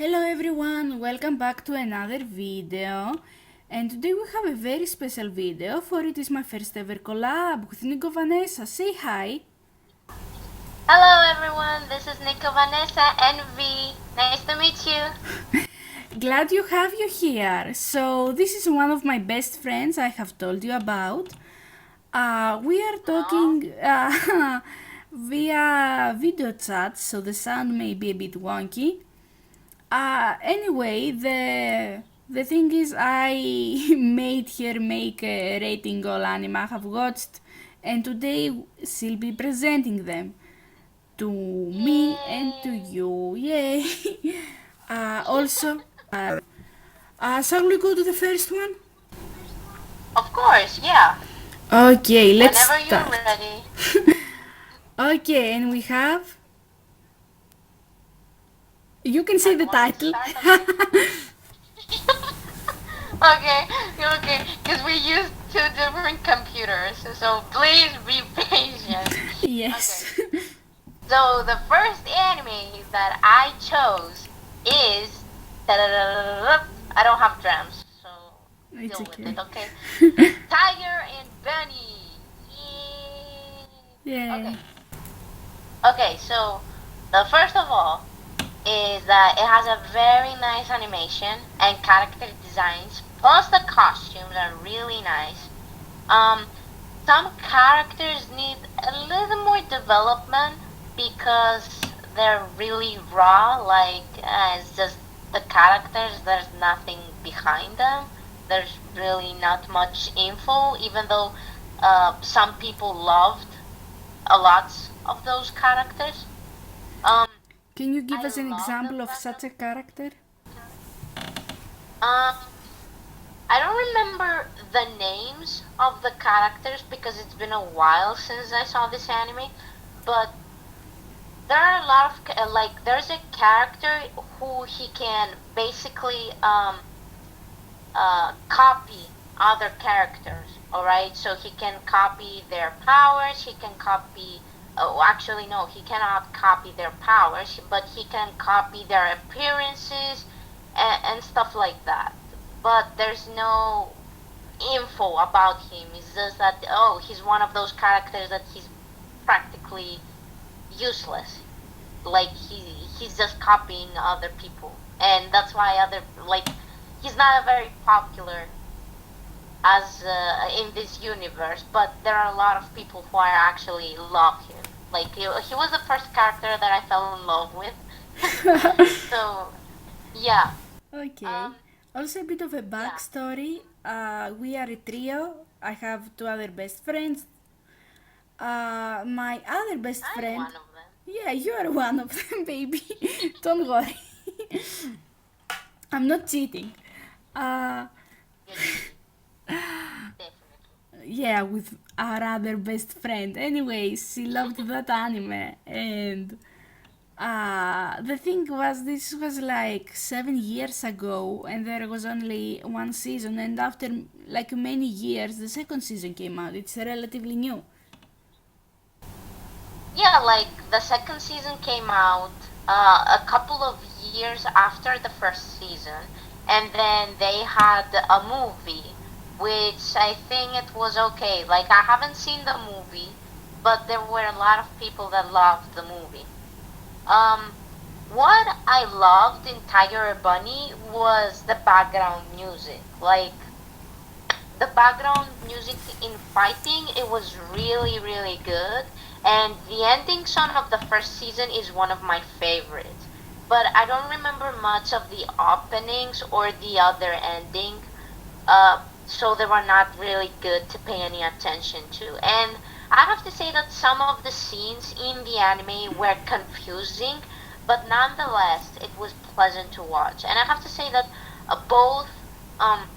Hello everyone, welcome back to another video. And today we have a very special video, for it is my first ever collab with Nico Vanessa. Say hi! Hello everyone, this is Nico Vanessa and V. Nice to meet you. Glad you have you here. So this is one of my best friends I have told you about. We are talking via video chat, so the sound may be a bit wonky. Anyway, the thing is, I made her make a rating all anime I have watched, and today she'll be presenting them to me and to you. Yay! Also, shall we go to the first one? Of course, yeah. Okay, let's Whenever you're start. ready. Okay, and we have. You can say And the want me to title. start, okay? Okay, because we use two different computers, so please be patient. Yes. Okay. So the first anime that I chose is I don't have drums, so It's deal okay. with it, okay? Tiger and Bunny. Yay. Yeah. Okay, so the first of all is that it has a very nice animation and character designs, plus the costumes are really nice. Some characters need a little more development because they're really raw, like it's just the characters, there's nothing behind them. There's really not much info, even though some people loved a lot of those characters. Um, Can you give I us an love the example of fact such a character? um I don't remember the names of the characters because it's been a while since I saw this anime, but there are a lot of like there's a character who he can basically copy other characters. All right, so he can copy their powers. He can copy. Oh, actually, no, he cannot copy their powers, but he can copy their appearances and stuff like that. But there's no info about him. It's just that he's one of those characters that he's practically useless. Like he's just copying other people, and that's why he's not a very popular as in this universe. But there are a lot of people who are actually love him. Like he was the first character that I fell in love with. So yeah. Okay. Um, Also, a bit of a yeah. backstory. We are a trio. I have two other best friends. My other best I'm friend. one of them. Yeah, you are one of them, baby. Don't worry. I'm not cheating. Uh, You're cheating. Definitely. yeah, with our other best friend. Anyway, she loved that anime, and the thing was, this was like 7 years ago, and there was only one season. And after like many years, the second season came out. It's relatively new. Yeah, like the second season came out a couple of years after the first season, and then they had a movie, which I think it was okay. Like I haven't seen the movie, but there were a lot of people that loved the movie. Um, what I loved in Tiger Bunny was the background music. Like the background music in fighting, it was really good, and the ending song of the first season is one of my favorites, but I don't remember much of the openings or the other ending, so they were not really good to pay any attention to. And I have to say that some of the scenes in the anime were confusing, but nonetheless it was pleasant to watch. And I have to say that both um,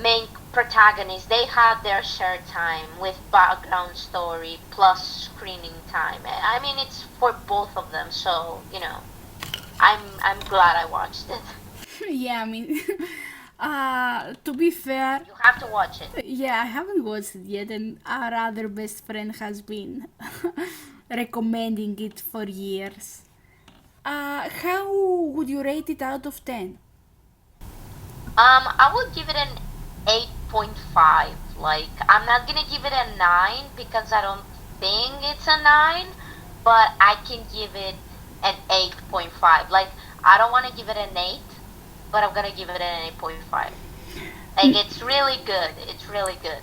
main protagonists, they had their shared time with background story plus screening time. I mean, it's for both of them, so I'm glad I watched it. Yeah, I mean, to be fair, You have to watch it. yeah, I haven't watched it yet, and our other best friend has been recommending it for years. How would you rate it out of 10? I would give it an 8.5. Like, I'm not gonna give it a 9 because I don't think it's a 9, but I can give it an 8.5. Like, I don't want to give it an 8, but I'm gonna give it an 8.5. Like, it's really good. It's really good.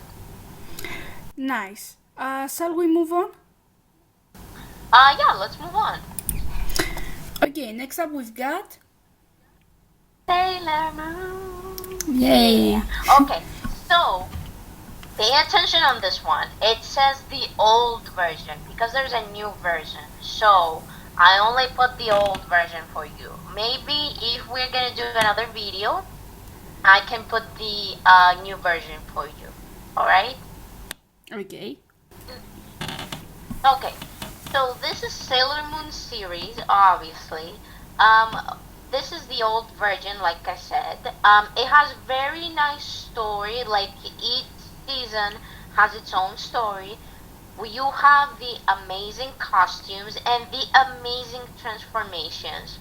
Nice. Shall we move on? Yeah, let's move on. Okay, next up we've got... Sailor Moon. Yay! Yeah. Okay, so pay attention on this one. It says the old version because there's a new version. So I only put the old version for you. Maybe if we're gonna do another video, I can put the new version for you. Alright? Okay. Okay. So this is Sailor Moon series, obviously. This is the old version, like I said. It has very nice story. Like each season has its own story. You have the amazing costumes and the amazing transformations.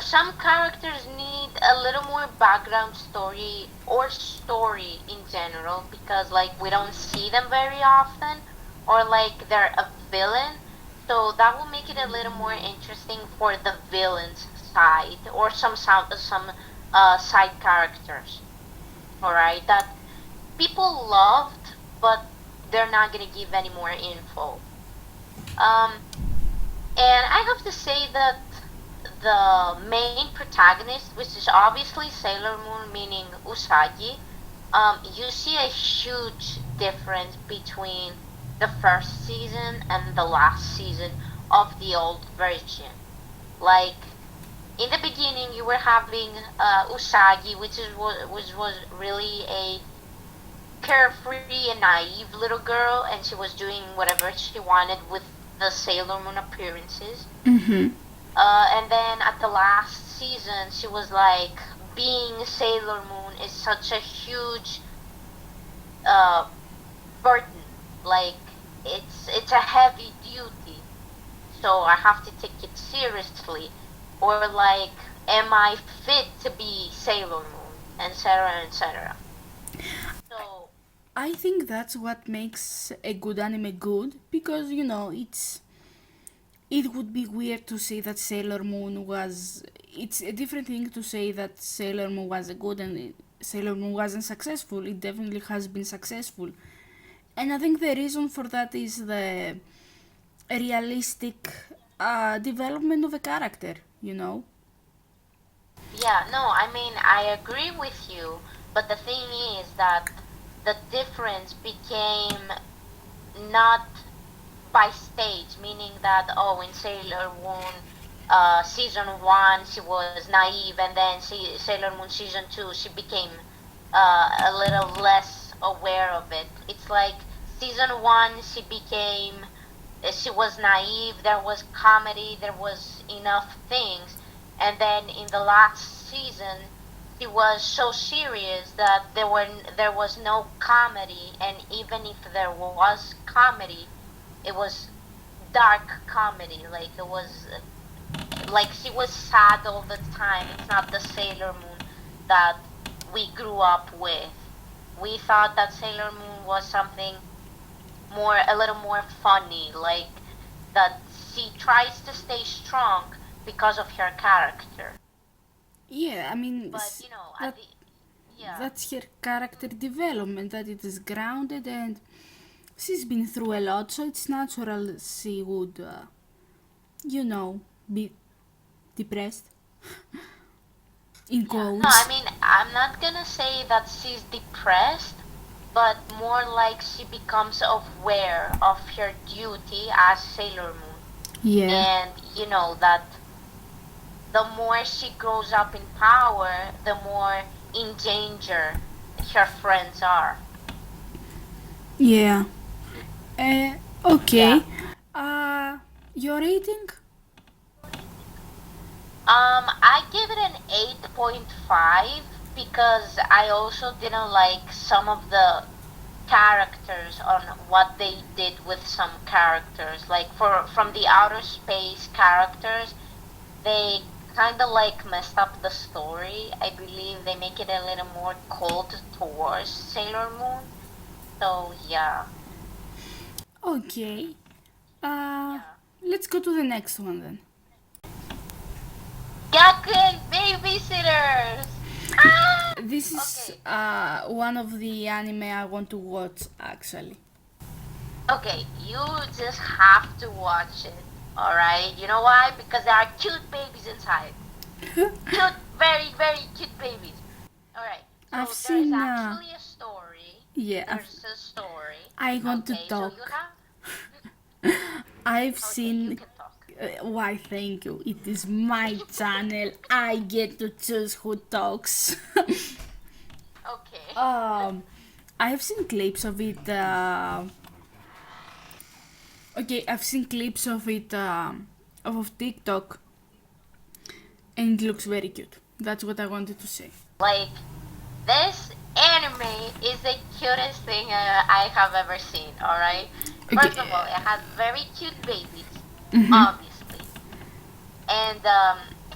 Some characters need a little more background story or story in general because like we don't see them very often or like they're a villain. So that will make it a little more interesting for the villain's side or some side characters. Alright, that people loved but they're not gonna give any more info. And I have to say that the main protagonist, which is obviously Sailor Moon, meaning Usagi, you see a huge difference between the first season and the last season of the old version. Like, in the beginning, you were having Usagi, which was really a carefree and naive little girl, and she was doing whatever she wanted with the Sailor Moon appearances. Mm-hmm. And then at the last season, she was like, being Sailor Moon is such a huge burden. Like, it's a heavy duty, so I have to take it seriously. Or like, am I fit to be Sailor Moon, etc., etc. So I think that's what makes a good anime good, because it would be weird to say that Sailor Moon was... It's a different thing to say that Sailor Moon was a good and Sailor Moon wasn't successful. It definitely has been successful. And I think the reason for that is the realistic development of a character, yeah, no, I mean, I agree with you, but the thing is that the difference became not by stage, meaning that, oh, in Sailor Moon season 1 she was naive, and then Sailor Moon season 2 she became a little less aware of it. It's like season 1 she was naive, there was comedy, there was enough things, and then in the last season she was so serious that there was no comedy, and even if there was comedy, it was dark comedy. Like it was like she was sad all the time. It's not the Sailor Moon that we grew up with. We thought that Sailor Moon was something a little more funny, like that she tries to stay strong because of her character. Yeah, I mean, But that, yeah. that's her character development, that it is grounded, and she's been through a lot, so it's natural she would, be depressed. In quotes. No, I mean, I'm not gonna say that she's depressed, but more like she becomes aware of her duty as Sailor Moon. Yeah. And that the more she grows up in power, the more in danger her friends are. Yeah. Okay. Yeah. Your rating? I give it an 8.5 because I also didn't like some of the characters on what they did with some characters. Like from the outer space characters, they kind of like messed up the story. I believe they make it a little more cold towards Sailor Moon. So yeah. Okay. Let's go to the next one then. Gakuen Babysitters! Ah! This is one of the anime I want to watch actually. Okay, you just have to watch it, alright? You know why? Because there are cute babies inside. Cute, very, very cute babies. Alright, so I've there's seen, actually a story. Yeah, There's a story. I want to talk. So you have... I've Okay, seen. you can talk. Why, thank you. It is my channel. I get to choose who talks. Okay. I have seen clips of it. Okay, I've seen clips of it of TikTok, and it looks very cute. That's what I wanted to say. Like, this anime is the cutest thing I have ever seen, alright? First of all, it has very cute babies, obviously. And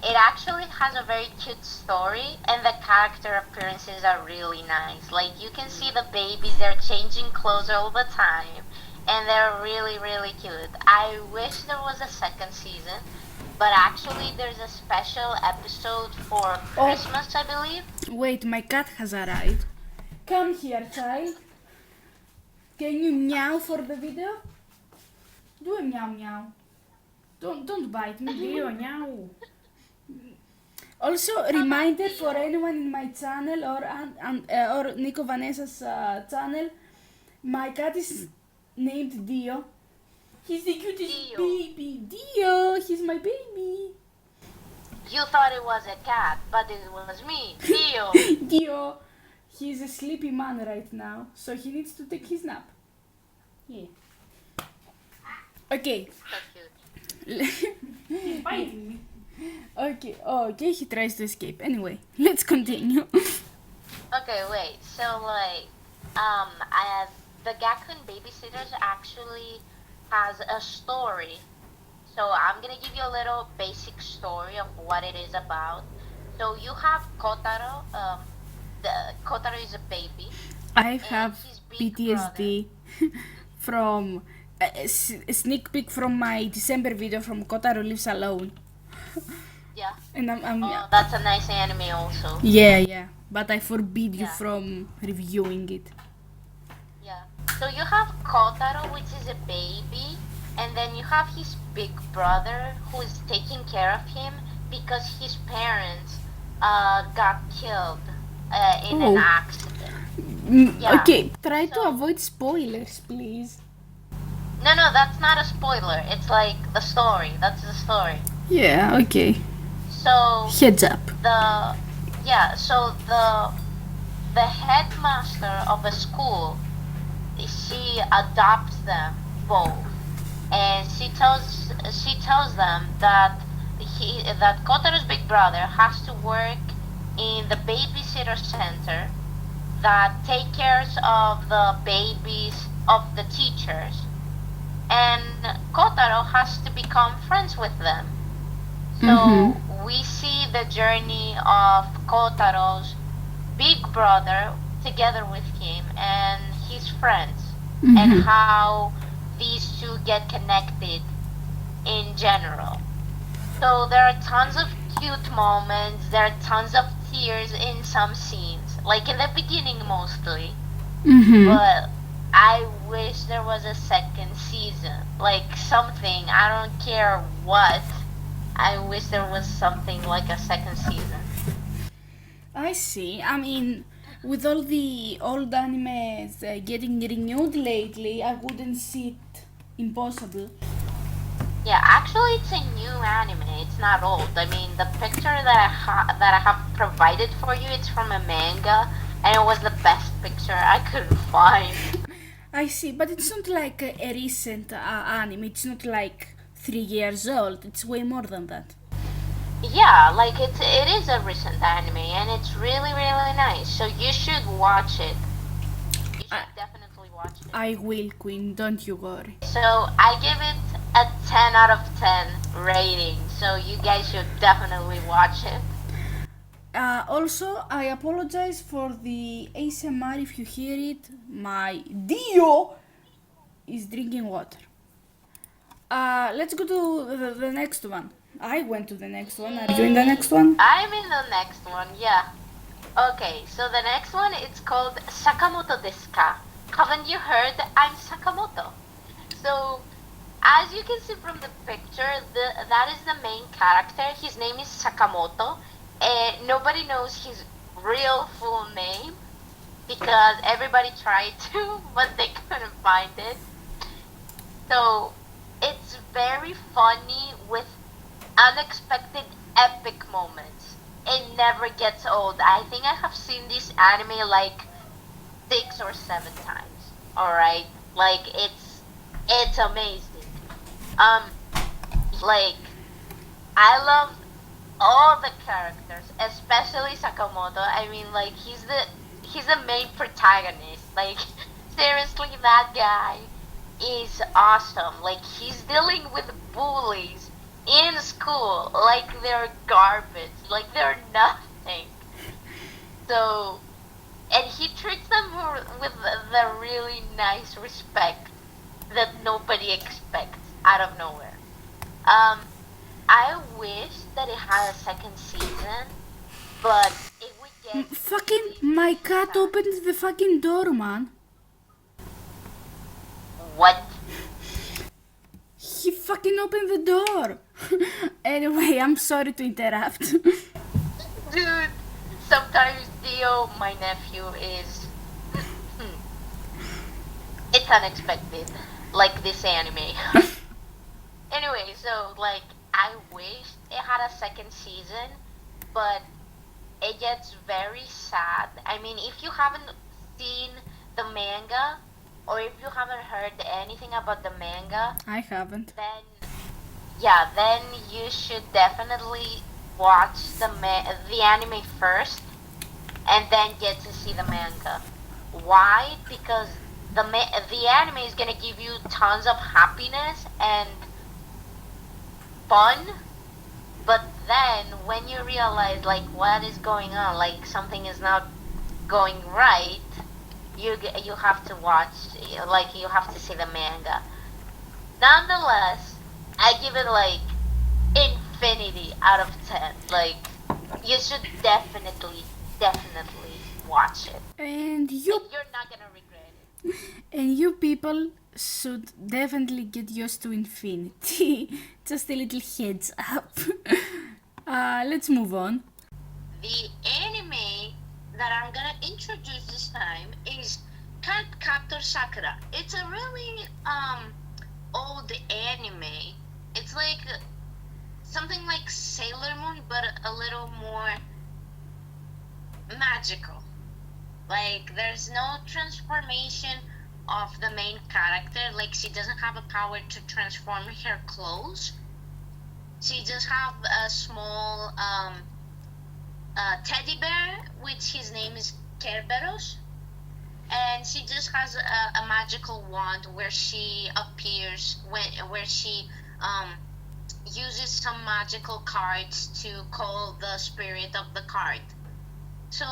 it actually has a very cute story, and the character appearances are really nice. Like, you can see the babies, they're changing clothes all the time, and they're really, really cute. I wish there was a second season, but actually there's a special episode for Christmas, I believe. Wait, my cat has arrived. Come here, child. Can you meow for the video? Do a meow meow. Don't bite me, do a meow. Also, reminder for anyone in my channel or Nico Vanessa's channel, my cat is named Dio. He's the cutest Dio. baby. Dio, he's my baby. You thought it was a cat, but it was me, Dio. Dio, he's a sleepy man right now, so he needs to take his nap. Yeah. Okay. So cute. He's biting me. Okay, he tries to escape. Anyway, let's continue. Okay, wait. So like, the Gakuen Babysitters actually has a story. So I'm gonna give you a little basic story of what it is about. So you have Kotaro. Kotaro is a baby. I have his big PTSD from a sneak peek from my December video from Kotaro Lives Alone. Yeah. And I'm Oh, that's a nice anime also. yeah. But I forbid you Yeah. from reviewing it. Yeah. So you have Kotaro, which is a baby, and then you have his big brother who is taking care of him because his parents got killed in an accident. Yeah. Okay, try to So- avoid spoilers, please. No, that's not a spoiler. It's like the story. That's the story. Yeah, okay. So Heads up. the headmaster of a school, she adopts them both, and she tells them that Kotaro's big brother has to work in the babysitter center that take care of the babies of the teachers, and Kotaro has to become friends with them. So we see the journey of Kotaro's big brother together with him and his friends, and how these two get connected in general. So there are tons of cute moments, there are tons of tears in some scenes, like in the beginning mostly, but I wish there was a second season, like something, I don't care what, I wish there was something like a second season. I see. I mean, with all the old animes getting renewed lately, I wouldn't see it impossible. Yeah, actually it's a new anime, it's not old. I mean, the picture that I have provided for you, it's from a manga, and it was the best picture I could find. I see, but it's not like a recent anime. It's not like 3 years old. It's way more than that. Yeah, like it is a recent anime, and it's really, really nice. So you should watch it. You should definitely watch it. I will, Queen, don't you worry. So I give it a 10 out of 10 rating, so you guys should definitely watch it. Also, I apologize for the ASMR if you hear it. My Dio is drinking water. Let's go to the next one. I went to the next one. Are you in the next one? I'm in the next one, yeah. Okay, so the next one, it's called Sakamoto desu ka? Haven't you heard? I'm Sakamoto. So, as you can see from the picture, that is the main character. His name is Sakamoto. And nobody knows his real full name because everybody tried to, but they couldn't find it. So, it's very funny with unexpected epic moments. It never gets old. I think I have seen this anime like 6 or 7 times. Alright? Like it's amazing. Like I love all the characters, especially Sakamoto. I mean like he's the main protagonist. Like seriously that guy is awesome. Like he's dealing with bullies in school like they're garbage, like they're nothing. So, and he treats them with the really nice respect that nobody expects out of nowhere. I wish that it had a second season, but it would get Fucking, my cat opened the fucking door, man. what? He fucking opened the door. Anyway, I'm sorry to interrupt. Dude, sometimes Theo, my nephew, is it's unexpected, like this anime. Anyway, so like I wish it had a second season, but it gets very sad. I mean, if you haven't seen the manga, or if you haven't heard anything about the manga, I haven't. then you should definitely watch the anime first, and then get to see the manga. Why? Because the anime is gonna give you tons of happiness and fun, but then when you realize like what is going on, like something is not going right, you have to watch, like you have to see the manga. Nonetheless, I give it like infinity out of 10. Like you should definitely watch it. And You're not gonna regret it. And you people should definitely get used to infinity. Just a little heads up. Let's move on. The anime that I'm gonna introduce this time is Cardcaptor Sakura. It's a really old anime. It's like something like Sailor Moon, but a little more magical. Like there's no transformation of the main character. Like she doesn't have a power to transform her clothes. She just have a small teddy bear, which his name is Kerberos, and she just has a magical wand where she appears where she uses some magical cards to call the spirit of the card. So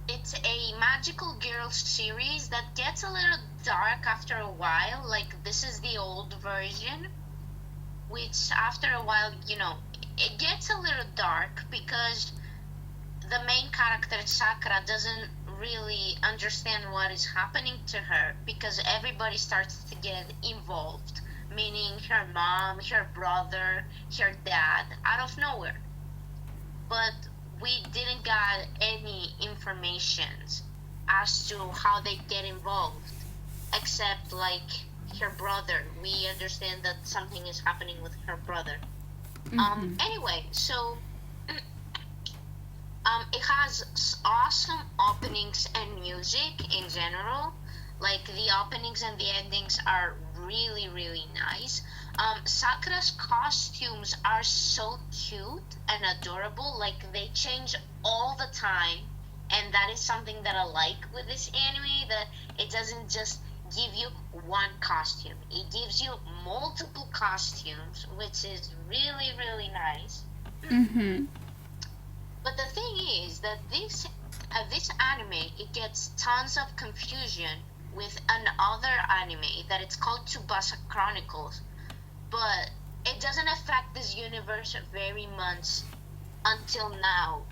it's a magical girl series that gets a little dark after a while. Like this is the old version, which after a while, it gets a little dark because the main character Sakura doesn't really understand what is happening to her, because everybody starts to get involved, meaning her mom, her brother, her dad, out of nowhere. But we didn't got any information as to how they get involved, except like her brother. We understand that something is happening with her brother. Anyway, so it has awesome openings and music in general. Like the openings and the endings are really, really nice. Sakura's costumes are so cute and adorable. Like they change all the time, and that is something that I like with this anime, that it doesn't just give you one costume. It gives you multiple costumes, which is really, really nice. Mm-hmm. But the thing is that this anime, it gets tons of confusion with another anime that it's called Tsubasa Chronicles, but it doesn't affect this universe very much until now,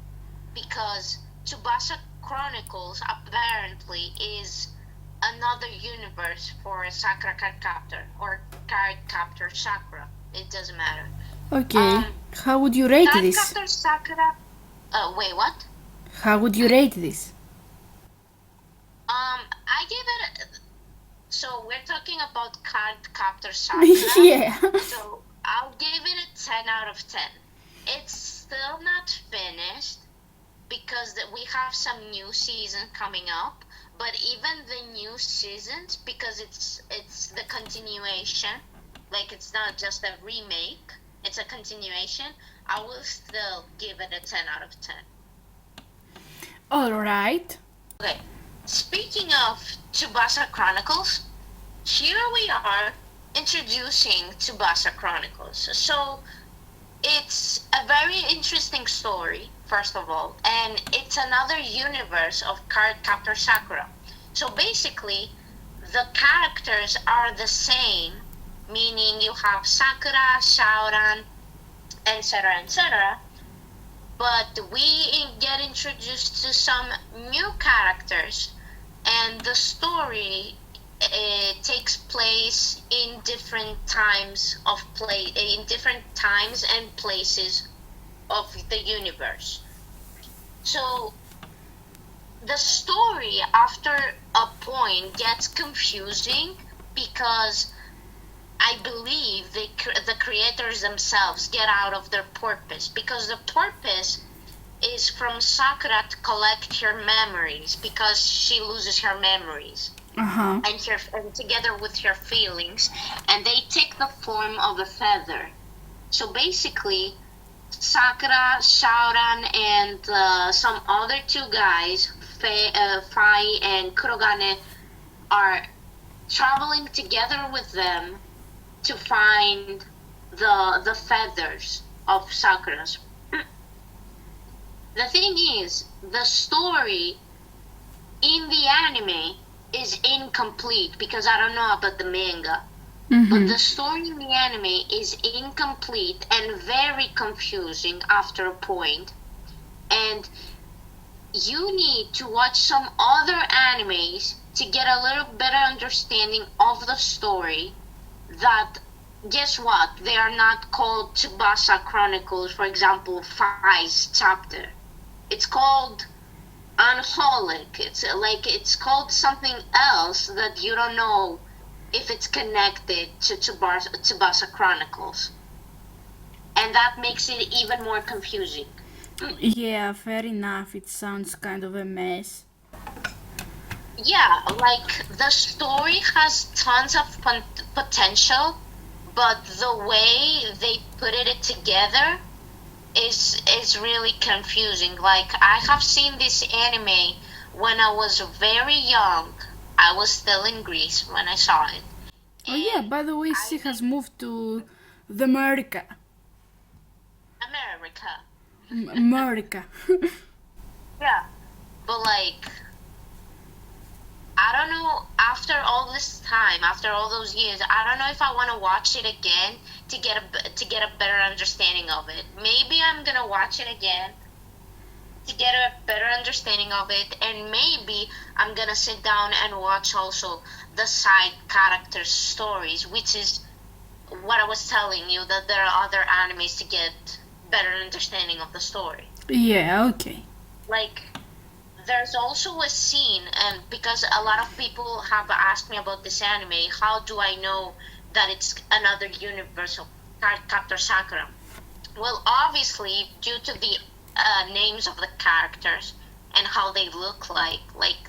because Tsubasa Chronicles apparently is another universe for Sakura Cardcaptor or Cardcaptor Sakura. It doesn't matter. Okay. How would you rate this? Cardcaptor Sakura. Wait, what? How would you rate this? I give it. So we're talking about Cardcaptor Sakura. Yeah. So I'll give it a 10 out of 10. It's still not finished because we have some new season coming up. But even the new seasons, because it's the continuation, like it's not just a remake, it's a continuation, I will still give it a 10 out of 10. Alright. Okay, speaking of Tsubasa Chronicles, here we are introducing Tsubasa Chronicles. So it's a very interesting story, first of all, and it's another universe of Cardcaptor Sakura. So basically, the characters are the same, meaning you have Sakura, Shaoran, etc., etc., but we get introduced to some new characters, and the story takes place in different times and places of the universe. So the story after a point gets confusing because I believe the creators themselves get out of their purpose, because the purpose is from Sakura to collect her memories because she loses her memories. Uh-huh. And together with her feelings, and they take the form of a feather. So basically, Sakura, Shaoran, and some other two guys, Fai and Kurogane, are traveling together with them to find the feathers of Sakura's. The thing is, the story in the anime is incomplete because I don't know about the manga. Mm-hmm. But the story in the anime is incomplete and very confusing after a point. And you need to watch some other animes to get a little better understanding of the story. That, guess what? They are not called Tsubasa Chronicles, for example, Fai's chapter. It's called Unholic. It's called something else that you don't know if it's connected to Tsubasa Chronicles. And that makes it even more confusing. Yeah, fair enough. It sounds kind of a mess. Yeah, like the story has tons of potential, but the way they put it together is really confusing. Like, I have seen this anime when I was very young. I was still in Greece when I saw it. Oh yeah, by the way, she has moved to the America. America. Yeah, but like, I don't know, after all this time, after all those years, I don't know if I want to watch it again to get a better understanding of it. Maybe I'm gonna watch it again to get a better understanding of it, and maybe I'm gonna sit down and watch also the side characters' stories, which is what I was telling you, that there are other animes to get better understanding of the story. Yeah, okay. Like, there's also a scene, and because a lot of people have asked me about this anime, how do I know that it's another universe of Cardcaptor Sakura? Well, obviously, due to the names of the characters and how they look like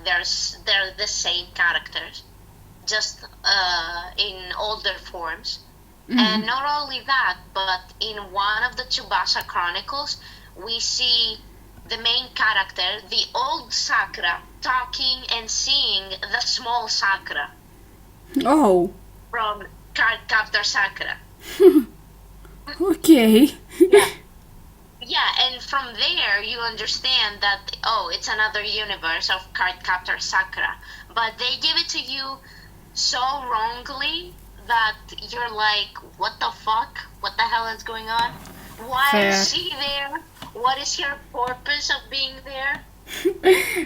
they're the same characters, just in older forms. Mm-hmm. And not only that, but in one of the Tsubasa Chronicles, we see the main character, the old Sakura, talking and seeing the small Sakura Oh, from Cardcaptor Sakura. okay. Yeah, and from there you understand that, oh, it's another universe of Cardcaptor Sakura. But they give it to you so wrongly that you're like, what the fuck? What the hell is going on? Why Fair. is she there? What is her purpose of being there?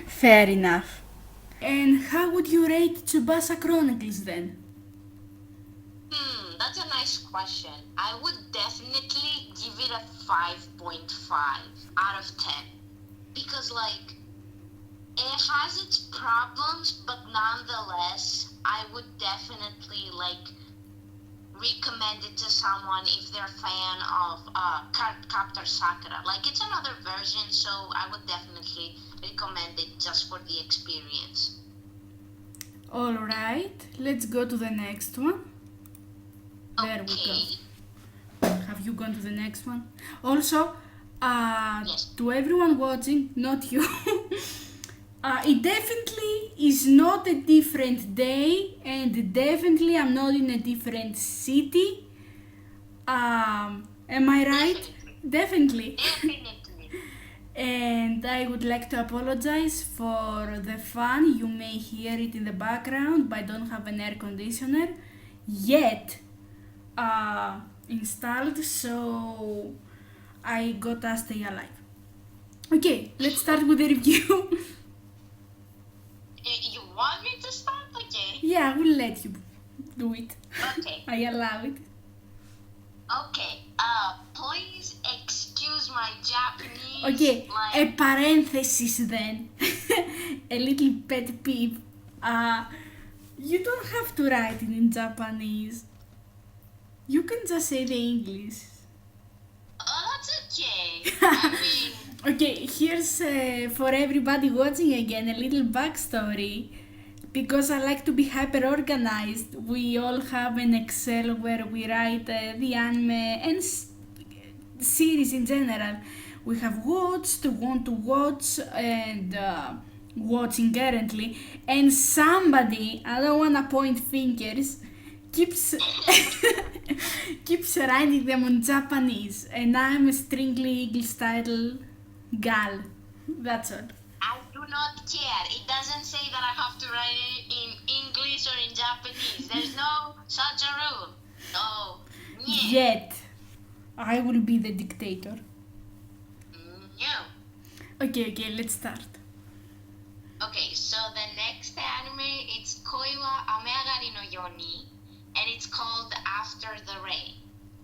Fair enough. And how would you rate Tsubasa Chronicles then? That's a nice question. I would definitely give it a 5.5 out of 10. Because, like, it has its problems, but nonetheless, I would definitely, like, recommend it to someone if they're a fan of Cardcaptor Sakura. Like, it's another version, so I would definitely recommend it just for the experience. Alright, let's go to the next one. There we go. Have you gone to the next one? Also, Yes. to everyone watching, not you, it definitely is not a different day, and definitely I'm not in a different city. Am I right? Definitely. Definitely. And I would like to apologize for the fan. You may hear it in the background, but I don't have an air conditioner yet installed, so I got to stay alive. Okay, let's start with the review. You want me to start? Okay. Yeah, I will let you do it. Okay. I allow it. Okay. Please excuse my Japanese. Okay, Like, a parenthesis then. A little pet peeve. You don't have to write it in Japanese. You can just say the English. that's okay. I mean, Okay, here's for everybody watching again a little backstory. Because I like to be hyper organized, we all have an Excel where we write the anime and series in general. We have watched, want to watch, and watching currently. And somebody, I don't want to point fingers, keeps keeps writing them on Japanese, and I'm a strictly Eagle style gal. That's all. I do not care. It doesn't say that I have to write it in English or in Japanese. There's no such a rule. So, yeah. Yet, I will be the dictator. No. Okay, let's start. Okay, so the next anime, it's Koi wa Ameagari no Yoni, and it's called After the Rain.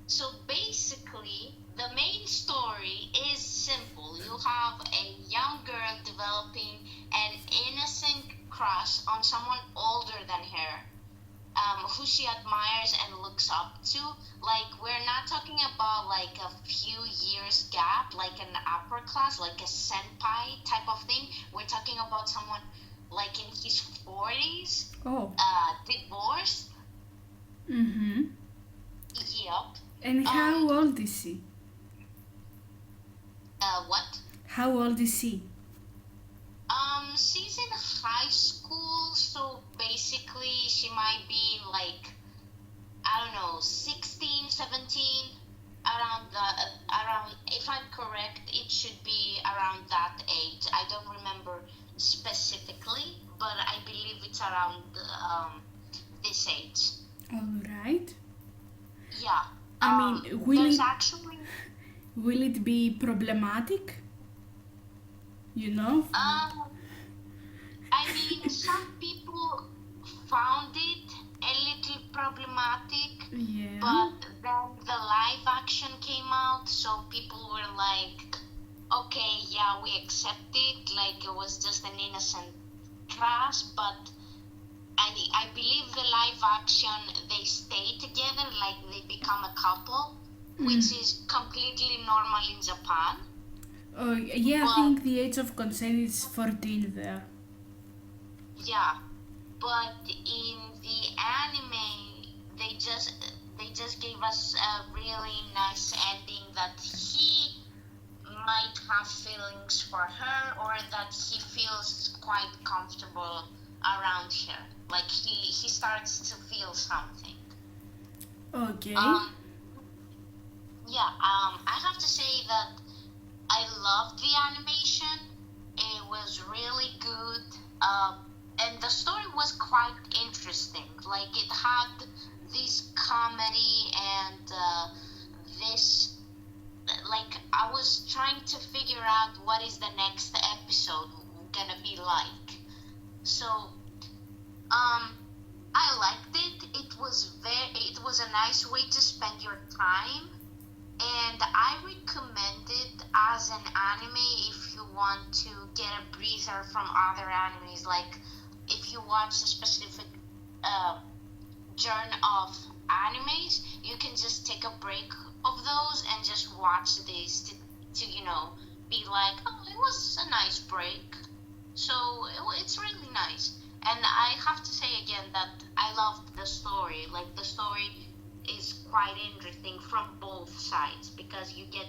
So basically, the main story is simple. You have a young girl developing an innocent crush on someone older than her, who she admires and looks up to. Like, we're not talking about like a few years gap, like an upper class, like a senpai type of thing. We're talking about someone like in his 40s, Oh. divorced. Mm-hmm. Yep. And how old is she? What? How old is she? She's in high school, so basically she might be like, I don't know, 16, 17, around, if I'm correct, it should be around that age. I don't remember specifically, but I believe it's around this age. Alright. Yeah. I mean, will it be problematic? You know? I mean, some people found it a little problematic, Yeah. but then the live action came out, so people were like, okay, yeah, we accept it, like it was just an innocent crush, but I believe the live action, they stay together, like they become a couple, which is completely normal in Japan. Oh, yeah, I think the age of consent is 14 there. Yeah, but in the anime, they just gave us a really nice ending that he might have feelings for her, or that he feels quite comfortable around her. Like he starts to feel something. Okay. I have to say that I loved the animation. It was really good. And the story was quite interesting. Like, it had this comedy and this, like, I was trying to figure out what is the next episode gonna be like. So, I liked it. It was a nice way to spend your time. And I recommend it as an anime if you want to get a breather from other animes. Like, if you watch a specific genre of animes, you can just take a break of those and just watch this to be like, oh, it was a nice break. So it's really nice. And I have to say again that I loved the story. Like, the story is quite interesting from both sides, because you get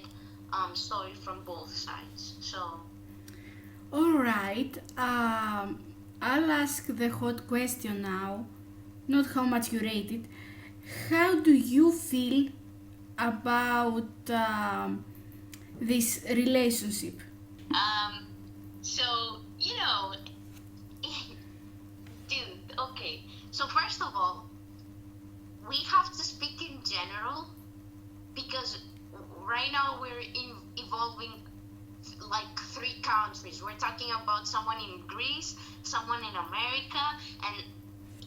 story from both sides. So, all right. I'll ask the hot question now. Not how much you rate it. How do you feel about this relationship? So dude. Okay. So first of all, we have to speak in general, because right now we're evolving like 3 countries. We're talking about someone in Greece, someone in America, and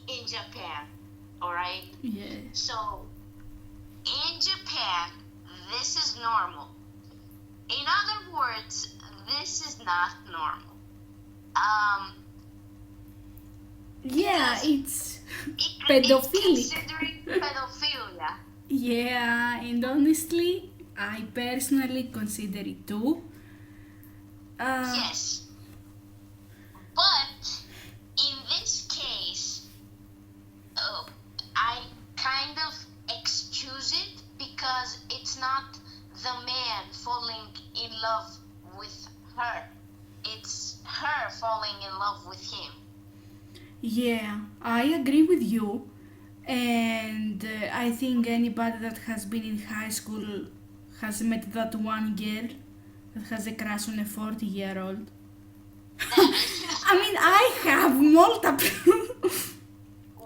in Japan. All right? Yeah. So, in Japan, this is normal. In other words, this is not normal. Yeah, it's It's pedophilic. considering pedophilia. Yeah, and honestly, I personally consider it too. Yes. But in this case, I kind of excuse it, because it's not the man falling in love with her. It's her falling in love with him. Yeah, I agree with you. And I think anybody that has been in high school has met that one girl that has a crush on a 40-year-old. I mean, I have multiple.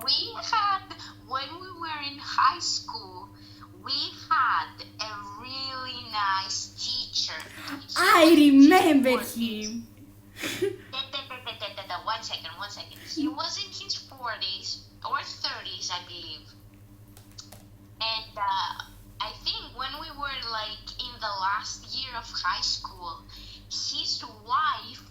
We had, when we were in high school, we had a really nice teacher. I remember him. One second. He was in his 40s or 30s, I believe. And I think when we were like in the last year of high school, his wife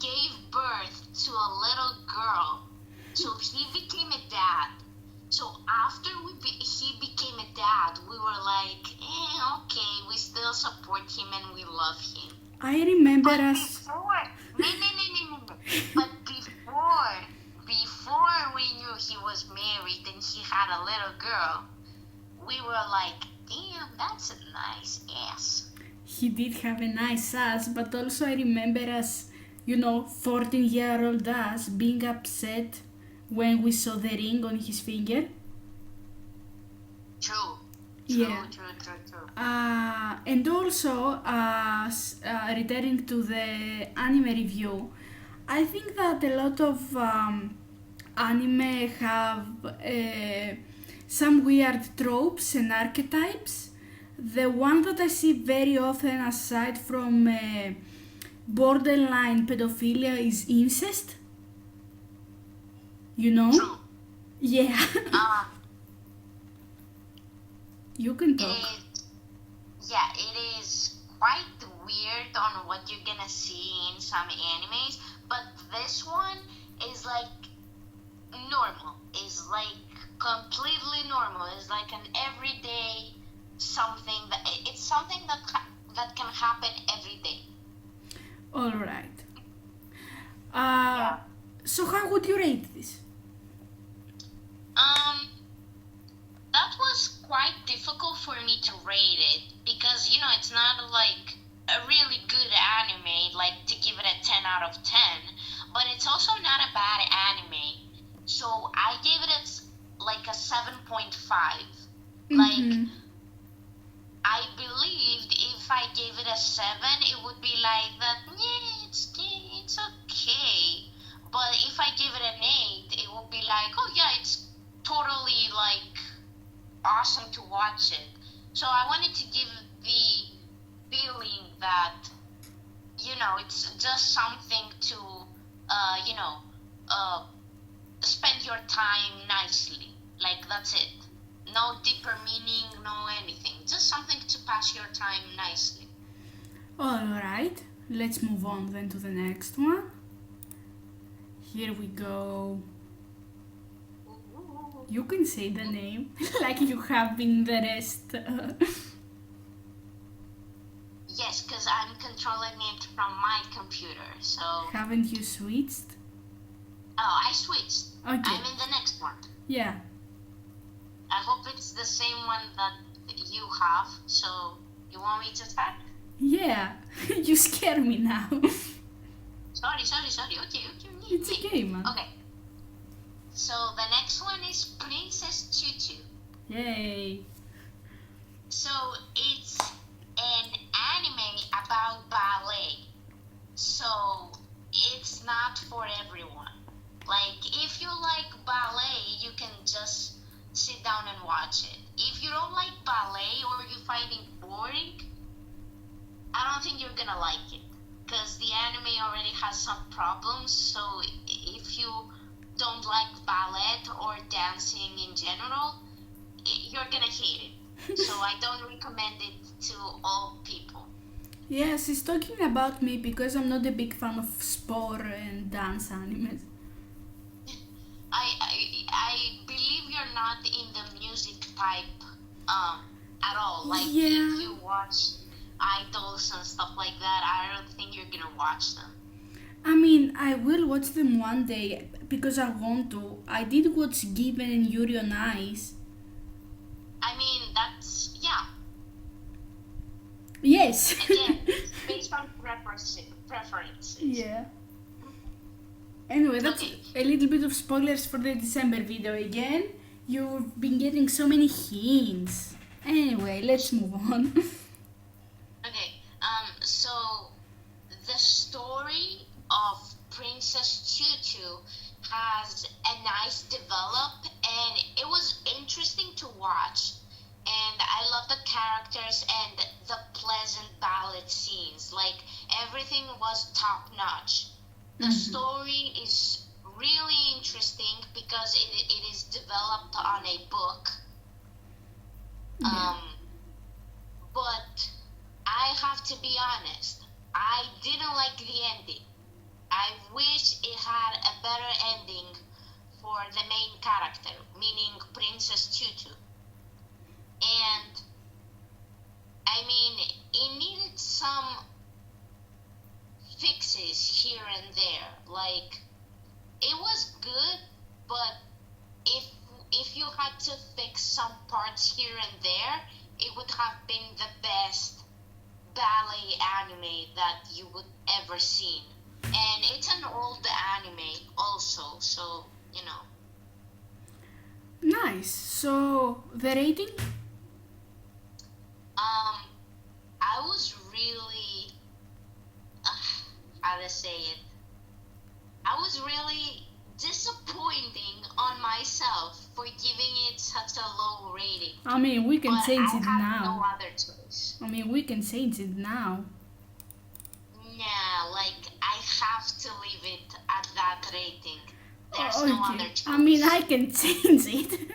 gave birth to a little girl. So he became a dad. So after he became a dad, we were like, okay, we still support him and we love him. I remember But us. But before we knew he was married and he had a little girl, we were like, damn, that's a nice ass. He did have a nice ass, but also I remember us, 14-year-old us being upset when we saw the ring on his finger. True. Yeah. True. And also, returning to the anime review, I think that a lot of anime have some weird tropes and archetypes. The one that I see very often, aside from borderline pedophilia, is incest. True. Yeah. You can talk. It is quite weird on what you're gonna see in some animes, but this one is like normal. Is like completely normal. It's like an everyday something it's something that can happen every day. All right. So how would you rate this? That was quite difficult for me to rate it, because it's not like a really 7, it would be like that, yeah, it's okay. But if I give it an 8, it would be like, oh yeah, it's totally like awesome to watch it. So I wanted to give the feeling that, it's just something to, spend your time nicely. Like, that's it. No deeper meaning, no anything. Just something to pass your time nicely. Alright, let's move on then to the next one. Here we go. You can say the name, like you have been the rest. Yes, because I'm controlling it from my computer, so... Haven't you switched? Oh, I switched. Okay. I'm in the next one. Yeah. I hope it's the same one that you have, so you want me to start? Yeah, you scare me now. Sorry. Okay. It's okay, man. Okay. So the next one is Princess Tutu. Yay. So it's an anime about ballet. So it's not for everyone. Like, if you like ballet, you can just sit down and watch it. If you don't like ballet or you find it boring, I don't think you're gonna like it. Because the anime already has some problems, so if you don't like ballet or dancing in general, you're gonna hate it. So I don't recommend it to all people. Yes, he's talking about me because I'm not a big fan of sport and dance animes. I believe you're not in the music type at all. Like, Yeah. if you watch idols and stuff like that, I don't think you're gonna watch them. I mean, I will watch them one day because I want to. I did watch Given and Yuri on Ice. I mean, that's, yeah. Yes. Again, it's based on preferences. Yeah. Anyway, that's Okay. a little bit of spoilers for the December video again. You've been getting so many hints. Anyway, let's move on. Okay, so the story of Princess Tutu has a nice develop, and it was interesting to watch. And I love the characters and the pleasant ballad scenes. Like, everything was top notch. The story is really interesting because it is developed on a book. But I have to be honest, I didn't like the ending. I wish it had a better ending for the main character, meaning Princess Tutu. And, I mean, it needed some fixes here and there. Like, it was good, but if you had to fix some parts here and there, it would have been the best ballet anime that you would ever seen. And it's an old anime also, so, Nice. So, the rating? I was really, how to say it, I was really disappointing on myself for giving it such a low rating. I mean, we can But change I it have now. no other choice. I mean, we can change it now. Yeah, like, I have to leave it at that rating. There's no other choice. I mean, I can change it.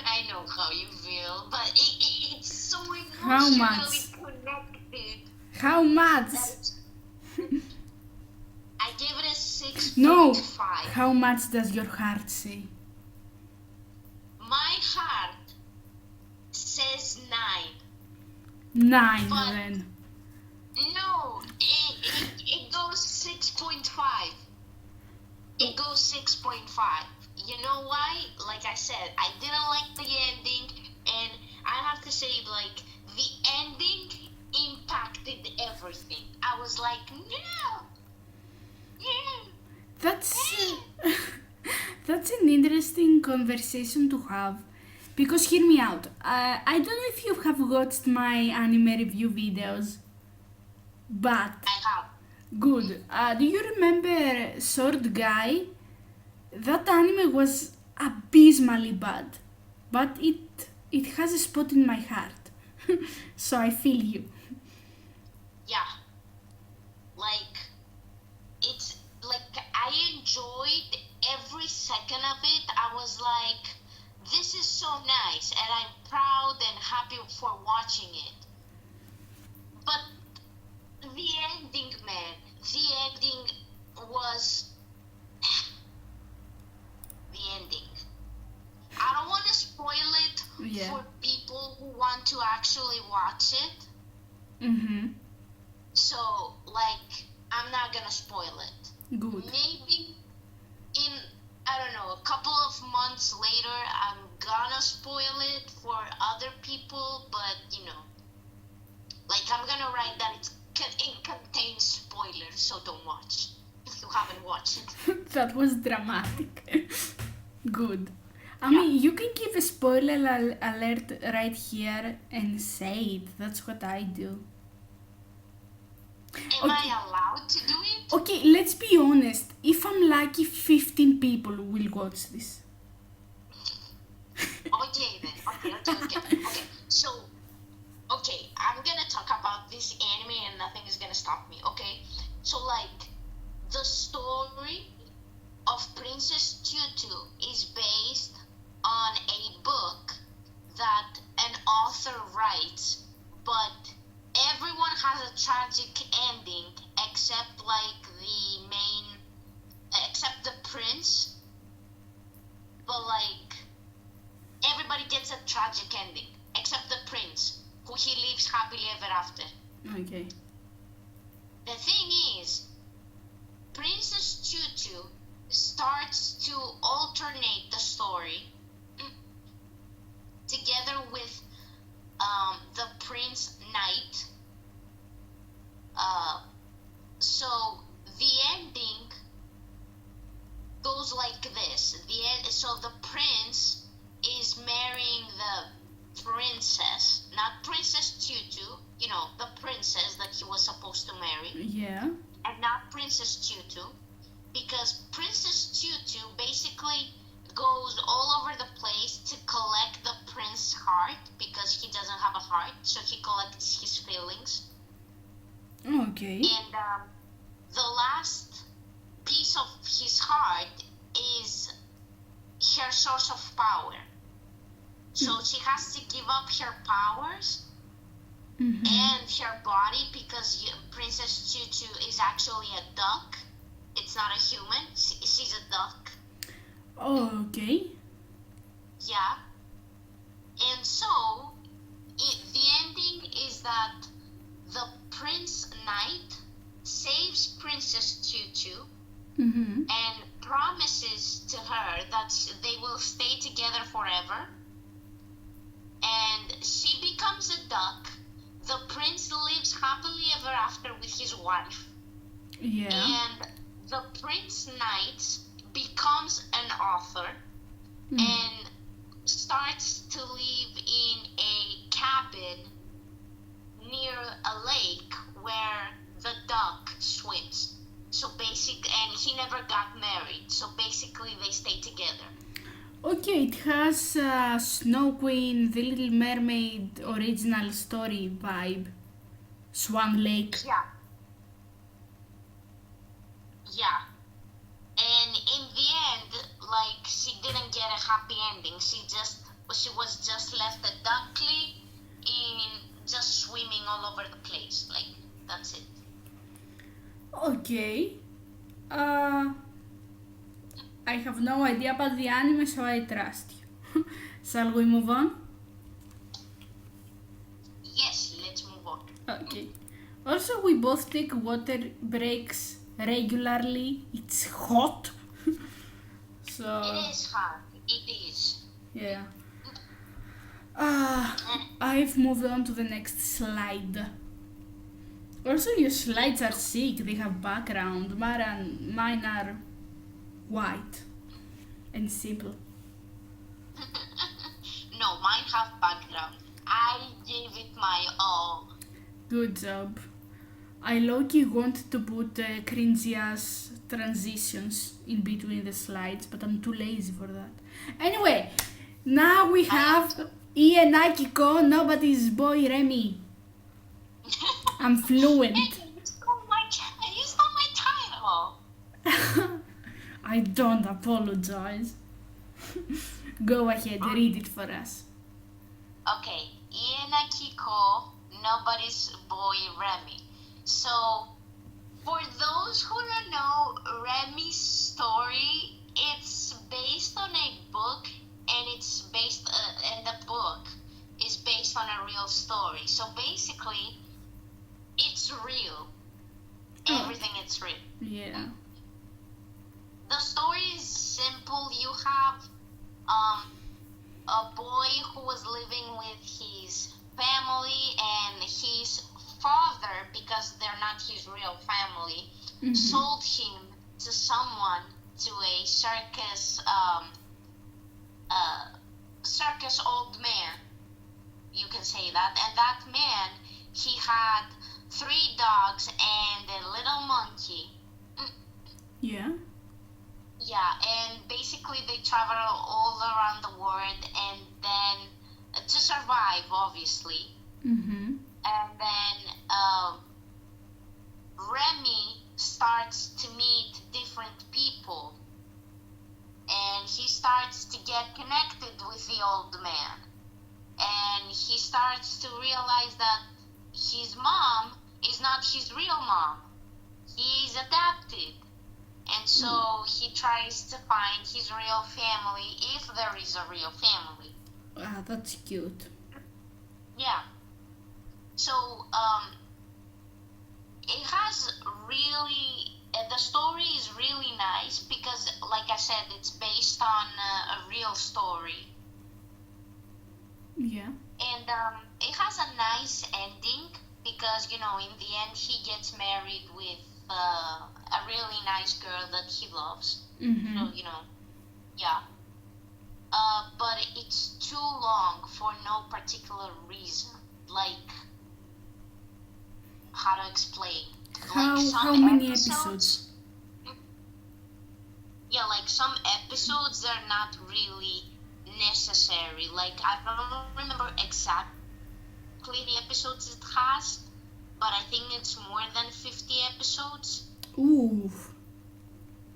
I know how you feel, but it's so How emotionally much? connected. How much? I gave it a 6.5. No. How much does your heart say? My heart says 9. 9 But- then. No, it goes 6.5. It goes 6.5. You know why? Like I said, I didn't like the ending, and I have to say, like, the ending impacted everything. I was like, no! Yeah! That's that's an interesting conversation to have Because hear me out. I don't know if you have watched my anime review videos, but I have. good. Do you remember Sword Guy? That anime was abysmally bad, but it has a spot in my heart, so I feel you. Yeah. Like, it's like I enjoyed every second of it. I was like, this is so nice, and I'm proud and happy for watching it. But the ending, man, the ending was the ending. I don't want to spoil it Yeah. for people who want to actually watch it. So, like, I'm not gonna spoil it. Good. Maybe in, I don't know, a couple of months later, I'm gonna spoil it for other people, but, you know, like, I'm gonna write that it contains spoilers, so don't watch if you haven't watched it. That was dramatic. Good. I mean, you can give a spoiler alert right here and say it. That's what I do. Am I allowed to do it? Okay, let's be honest. If I'm lucky, 15 people will watch this. Okay then. Okay. So, okay, I'm gonna talk about this anime and nothing is gonna stop me, okay? So, like, the story of Princess Tutu is based on a book that an author writes, but everyone has a tragic ending except, like, except the prince. But, like, everybody gets a tragic ending except the prince, who he lives happily ever after. Okay. The thing is, Princess Tutu starts to alternate the story together with the Prince Knight. So the ending goes like this. So the prince is marrying the princess, not Princess Tutu, you know, the princess that he was supposed to marry, Yeah. and not Princess Tutu, because Princess Tutu basically goes all over the place to collect the prince's heart, because he doesn't have a heart, so he collects his feelings. Okay. And the last piece of his heart is her source of power. So she has to give up her powers and her body, because Princess Tutu is actually a duck. It's not a human. She's a duck. Okay. Yeah. And so, the ending is that the Prince Knight saves Princess Tutu and promises to her that they will stay together forever. And she becomes a duck. The prince lives happily ever after with his wife. Yeah. And the Prince Knight becomes an author and starts to live in a cabin near a lake where the duck swims. So and he never got married. So basically they stay together. Okay, it has Snow Queen, The Little Mermaid original story vibe. Swan Lake. Yeah. Yeah. And in the end, like, she didn't get a happy ending. She was just left a duckling in just swimming all over the place. Like, that's it. Okay. I have no idea about the anime, so I trust you. Shall we move on? Yes, let's move on. Okay. Also, we both take water breaks regularly. It's hot. So. It is hard. It is. Yeah. I've moved on to the next slide. Also, your slides are sick. They have background. Mine are white and simple. No, mine have background. I gave it my all. Good job. I low-key want to put cringy ass transitions in between the slides, but I'm too lazy for that. Anyway, now we have Ian Akiko, nobody's Boy Remi. I'm fluent. Hey, you stole my title. I don't apologize. Go ahead, read it for us. Okay, Ian Akiko, nobody's Boy Remi. So, for those who don't know, Remi's story, it's based on a book, and and the book is based on a real story. So basically, it's real. Everything is real. Yeah. The story is simple. You have a boy who was living with his family, and his father, because they're not his real family, sold him to someone, to a circus old man, you can say that. And that man, he had 3 dogs and a little monkey. Yeah. Yeah, and basically they travel all around the world, and then to survive, obviously. Mm-hmm. And then Remi starts to meet different people, and he starts to get connected with the old man, and he starts to realize that his mom is not his real mom. He's adopted, and so he tries to find his real family, if there is a real family. Ah, that's cute. Yeah. So, it has really, the story is really nice because, like I said, it's based on a real story. Yeah. And it has a nice ending because, in the end, he gets married with a really nice girl that he loves. Mm-hmm. So, yeah. But it's too long for no particular reason. Like, how to explain? How many episodes? Yeah, like some episodes are not really necessary. Like, I don't remember exactly the episodes it has, but I think it's more than 50 episodes. Ooh.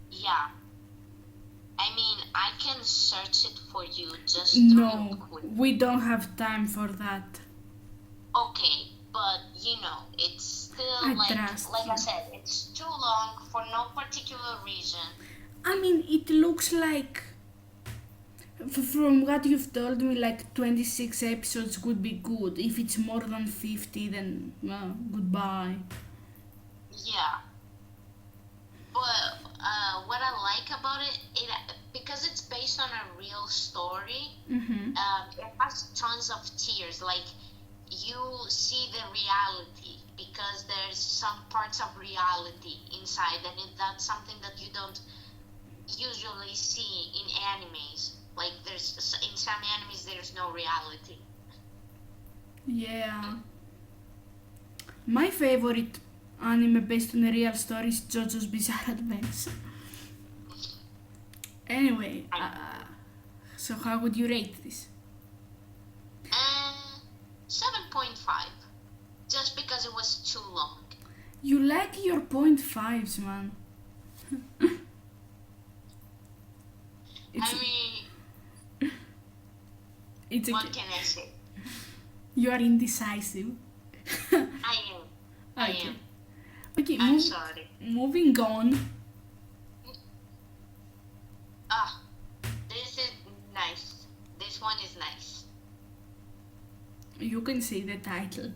Yeah. I mean, I can search it for you just No, real quick. we don't have time for that. Okay, but it's still I like trust you. I said, it's too long for no particular reason. I mean, it looks like, from what you've told me, like 26 episodes would be good. If it's more than 50, then, well, goodbye. Yeah. But what I like about it, because it's based on a real story, Mm-hmm. it has tons of tears. Like, you see the reality because there's some parts of reality inside, and that's something that you don't usually see in animes. Like, in some animes there's no reality. Yeah. My favorite anime based on a real story is JoJo's Bizarre Adventure. Anyway, so how would you rate this? 7.5, just because it was too long. You like your 0.5s, man. I mean, it's what okay. can I say? You are indecisive. I am. Okay, I'm sorry. moving on. This is nice. This one is nice. You can say the title.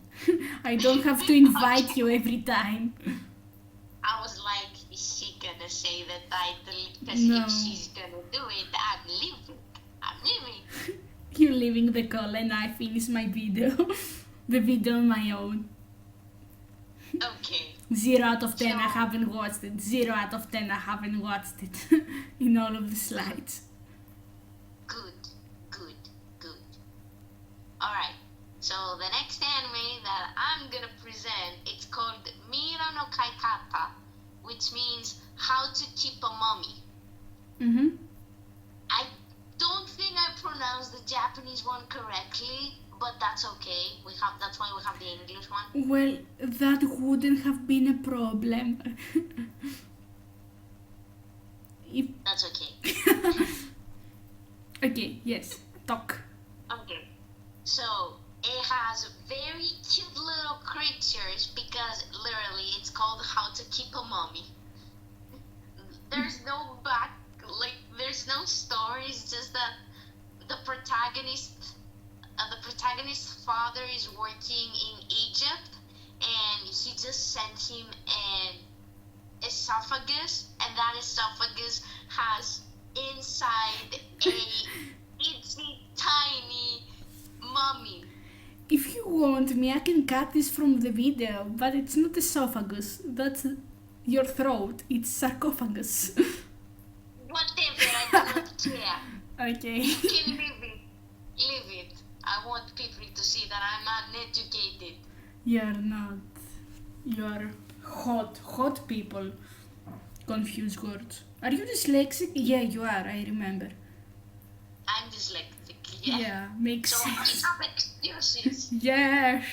I don't have to invite you every time. I was like, is she gonna say the title? Because No. if she's gonna do it, I'm leaving. You're leaving the call and I finish my video. The video on my own. Okay. 0 out of 10 I So- haven't watched it. 0 out of 10 I haven't watched it. In all of the slides. Good. How to Keep a Mummy. Mm-hmm. I don't think I pronounced the Japanese one correctly, but that's okay. That's why we have the English one. Well, that wouldn't have been a problem. If... That's okay. Okay, yes, talk. Okay. So it has very cute little creatures because literally it's called How to Keep a Mummy. There's no there's no story. It's just that the protagonist's father is working in Egypt, and he just sent him an esophagus, and that esophagus has inside a itsy tiny mummy. If you want me, I can cut this from the video, but it's not esophagus. That's your throat. It's sarcophagus. Whatever, I don't care. Okay. You can leave it. Leave it. I want people to see that I'm uneducated. You're not. You're hot people. Confuse words. Are you dyslexic? Yeah, you are, I remember. I'm dyslexic, yeah. Yeah, makes So sense. I have excuses. Yes.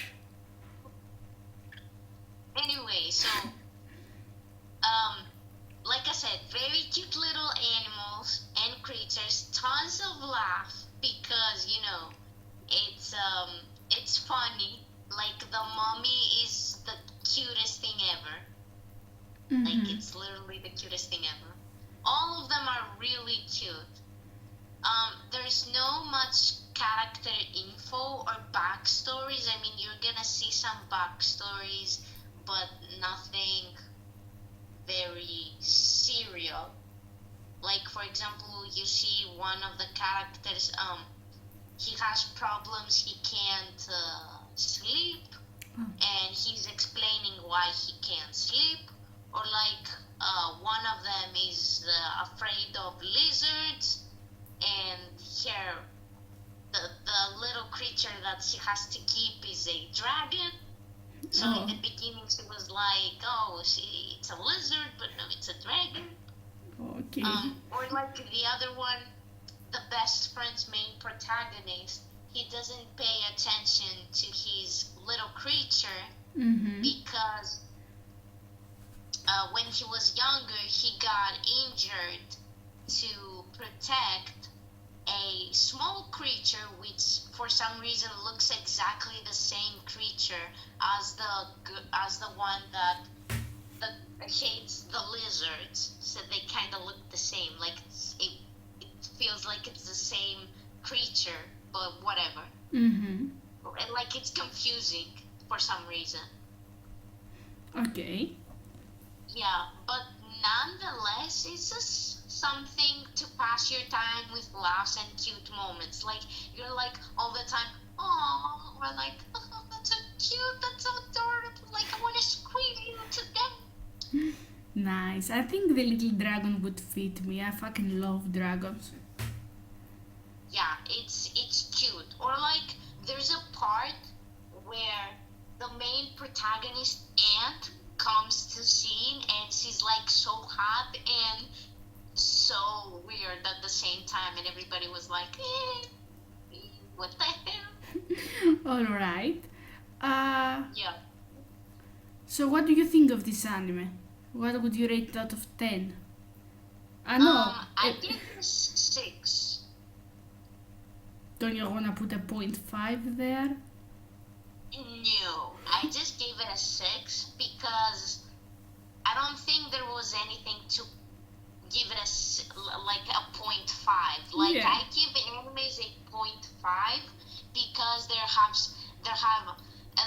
Anyway, so, like I said, very cute little animals and creatures, tons of laugh because, it's funny. Like, the mummy is the cutest thing ever. Mm-hmm. Like, it's literally the cutest thing ever. All of them are really cute. There's no much character info or backstories. I mean, you're gonna see some backstories, but nothing very serial. Like, for example, you see one of the characters, he has problems, he can't sleep, and he's explaining why he can't sleep. Or like, one of them is afraid of lizards, and the little creature that she has to keep is a dragon. So in the beginning she was like, it's a lizard, but no, it's a dragon. Okay. Or like the other one, the best friend's main protagonist, he doesn't pay attention to his little creature Mm-hmm. because when he was younger, he got injured to protect a small creature which for some reason looks exactly the same creature as the one that hates the lizards. So they kind of look the same. Like it feels like it's the same creature, but whatever. Mm-hmm. And like it's confusing for some reason. Okay. Yeah, but nonetheless, it's just something to pass your time with laughs and cute moments. Like, you're like all the time, oh, or like, oh, that's so cute, that's so adorable, like, I want to squeeze you to death. Nice. I think the little dragon would fit me. I fucking love dragons. Yeah, it's cute. Or like, there's a part where the main protagonist aunt comes to scene and she's like so hot and so weird at the same time, and everybody was like, what the hell? Alright. Yeah. So what do you think of this anime? What would you rate it out of 10? I know. I give this 6. Don't you wanna put a 0.5 there? No, I just gave it a 6 because I don't think there was anything to give it like a 0.5. Like, Yeah. I give animes a 0.5 because there have a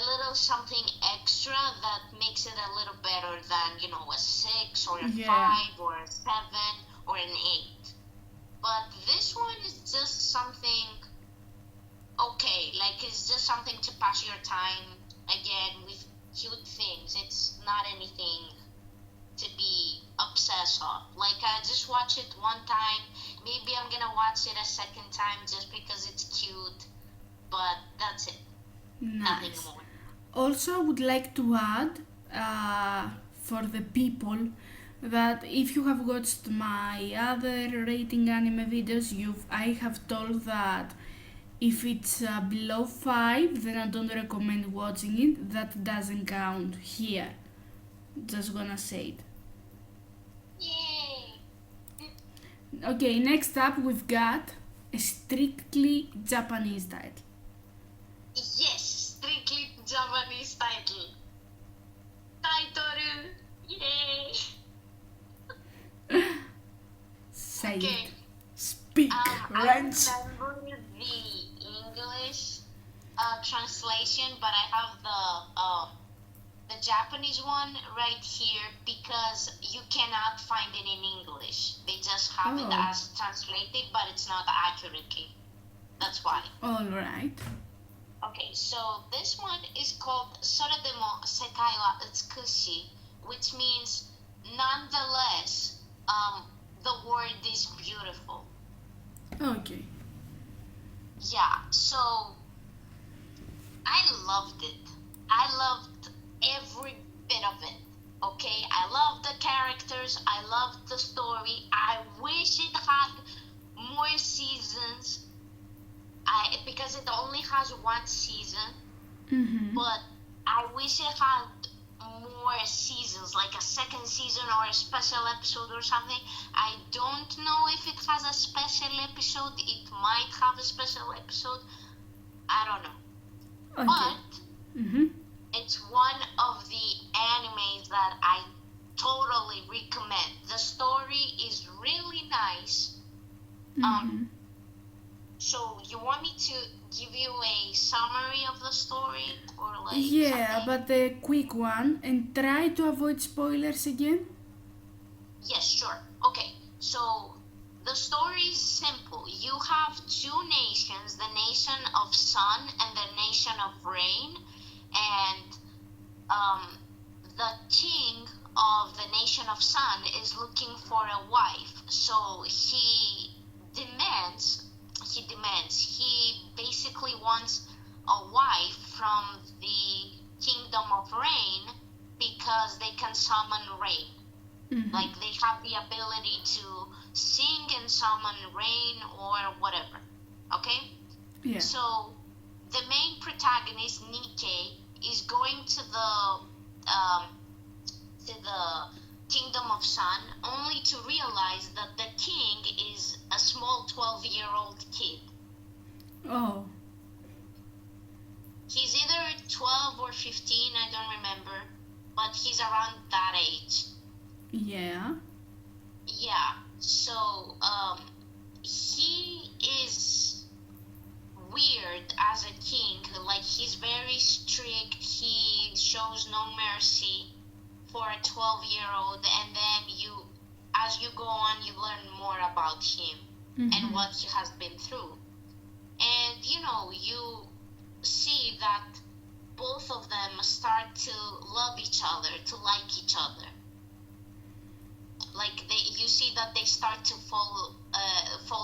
little something extra that makes it a little better than, a 6 or a Yeah. 5 or a 7 or an 8. But this one is just something okay, like it's just something to pass your time again with cute things. It's not anything to be obsessed of. Like, I just watch it one time, maybe I'm gonna watch it a second time just because it's cute, but that's it. Nothing Nice. more. Also, I would like to add, for the people that if you have watched my other rating anime videos, I have told that if it's below 5, then I don't recommend watching it. That doesn't count here. Just gonna say it. Yay! Okay, next up we've got a strictly Japanese title. Yes, strictly Japanese title. Title! Yay! Say Okay. it. Speak, I Wrench. remember the English translation, but I have the Japanese one right here because you cannot find it in English. They just have it Oh. as translated, but it's not accurately. That's why. Alright. Okay, so this one is called Soredemo Sekai wa Utsukushi, which means nonetheless, the word is beautiful. Okay. Yeah, so I loved it. I loved every bit of it. Okay, I loved the characters. I loved the story. I wish it had more seasons. Because it only has one season, Mm-hmm. but I wish it had more seasons, like a second season or a special episode or something. I don't know if it has a special episode. It might have a special episode. I don't know. Okay. But Mm-hmm. it's one of the animes that I totally recommend. The story is really nice. Mm-hmm. So you want me to give you a summary of the story or like Yeah, something? but a quick one, and try to avoid spoilers again. Yes, sure. Okay, so the story is simple. You have two nations, the nation of sun and the nation of rain, and the king of the nation of sun is looking for a wife. So he basically wants a wife from the kingdom of rain because they can summon rain. Mm-hmm. Like they have the ability to sing and summon rain or whatever. Okay? Yeah. So the main protagonist, Nikkei, is going to the kingdom of sun only to realize that the king is a small 12-year-old kid. Oh. He's either 12 or 15, I don't remember, but he's around that age. Yeah. Yeah, so he is weird as a king. Like, he's very strict. He shows no mercy for a 12-year-old, and then as you go on, you learn more about him Mm-hmm. and what he has been through. And, you see that both of them start to love each other, to like each other. Like you see that they start to fall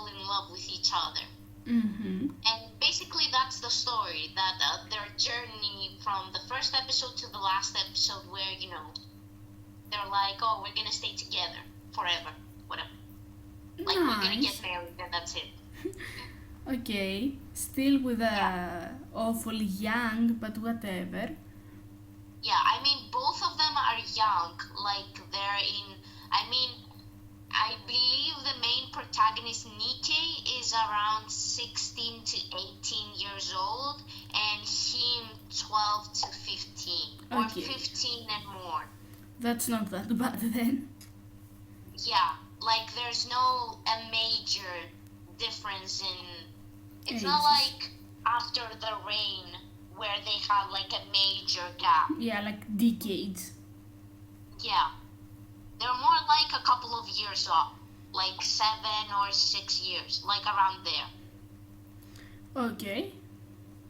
in love with each other. Mm-hmm. And basically that's the story, that their journey from the first episode to the last episode where, they're like, oh, we're gonna stay together forever, whatever. Like, we're gonna get married and that's it. Okay. Still with awful young, but whatever. Yeah, I mean, both of them are young. Like, I believe the main protagonist, Nikkei, is around 16 to 18 years old, and him 12 to 15, or Okay. 15 and more. That's not that bad then. Yeah, like, there's no a major difference in... It's not Ages. like after the rain, where they have, like, a major gap. Yeah, like decades. Yeah. They're more like a couple of years off, like 7 or 6 years, like around there. Okay.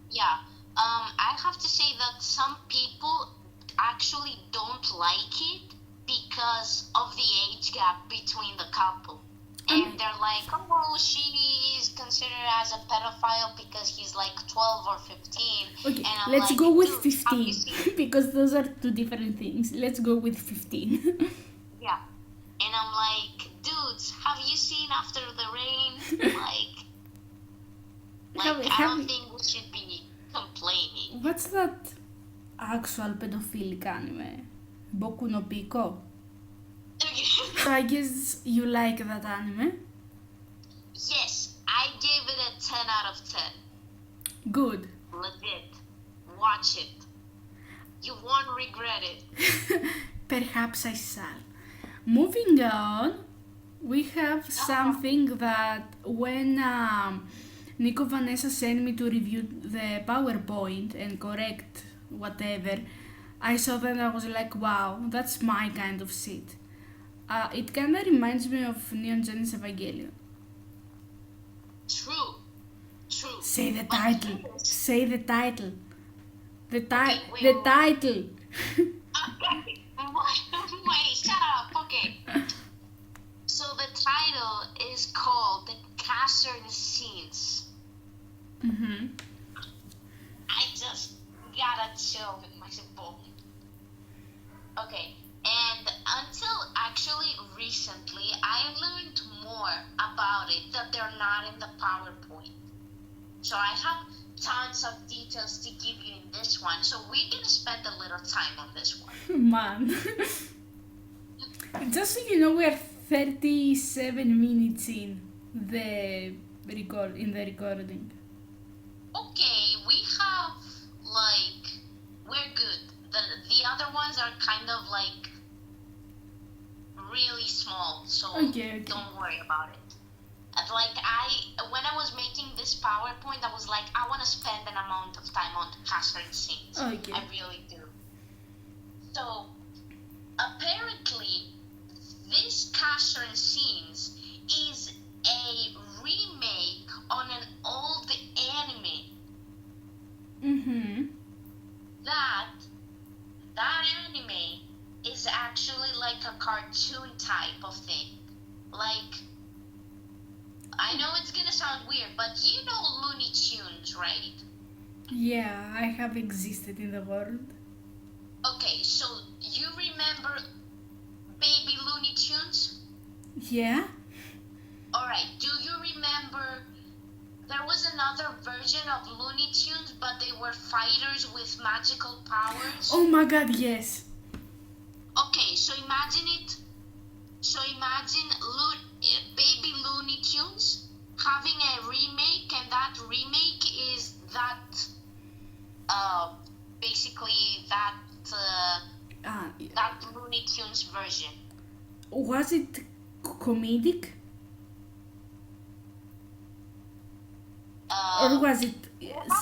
Yeah. I have to say that some people actually don't like it because of the age gap between the couple. And they're like, oh, she is considered as a pedophile because he's like 12 or 15. Okay, And I'm let's like, go with dude, have 15 you seen- because those are two different things. Let's go with 15. Yeah. funny scene after the rain. I don't think we should be complaining. What's that actual pedophilic anime? Boku no Pico. So I guess you like that anime? Yes, I gave it a 10 out of 10. Good. Legit. Watch it. You won't regret it. Perhaps I shall. Moving on, we have something that when Nico Vanessa sent me to review the PowerPoint and correct whatever, I saw that and I was like, wow, that's my kind of shit. It kinda reminds me of Neon Genesis Evangelion. True. Say the But title. yes. Say the title. The wait. title. Okay. Wait, shut up. Okay. So the title is called The Casshern Sins. Mm-hmm. I just gotta chill with my bone. Okay, and until actually recently, I learned more about it that they're not in the PowerPoint. So I have tons of details to give you in this one. So we're gonna spend a little time on this one. Man. Just so you know, we are 37 minutes in the recording. Okay, we have we're good. The other ones are kind of really small, so Okay. don't worry about it. And when I was making this PowerPoint, I was like, I want to spend an amount of time on Casshern Sins. Okay. I really do. So, apparently, this Casshern Sins is a remake on an old anime. Mm-hmm. That anime is actually like a cartoon type of thing. I know it's gonna sound weird, but you know Looney Tunes, right? Yeah, I have existed in the world. Okay, so you remember Baby Looney Tunes? Yeah? Alright, do you remember there was another version of Looney Tunes, but they were fighters with magical powers? Oh my god, yes. Okay, so imagine it. So imagine Baby Looney Tunes having a remake, and that remake is that, basically that Looney Tunes version. Was it comedic? Or was it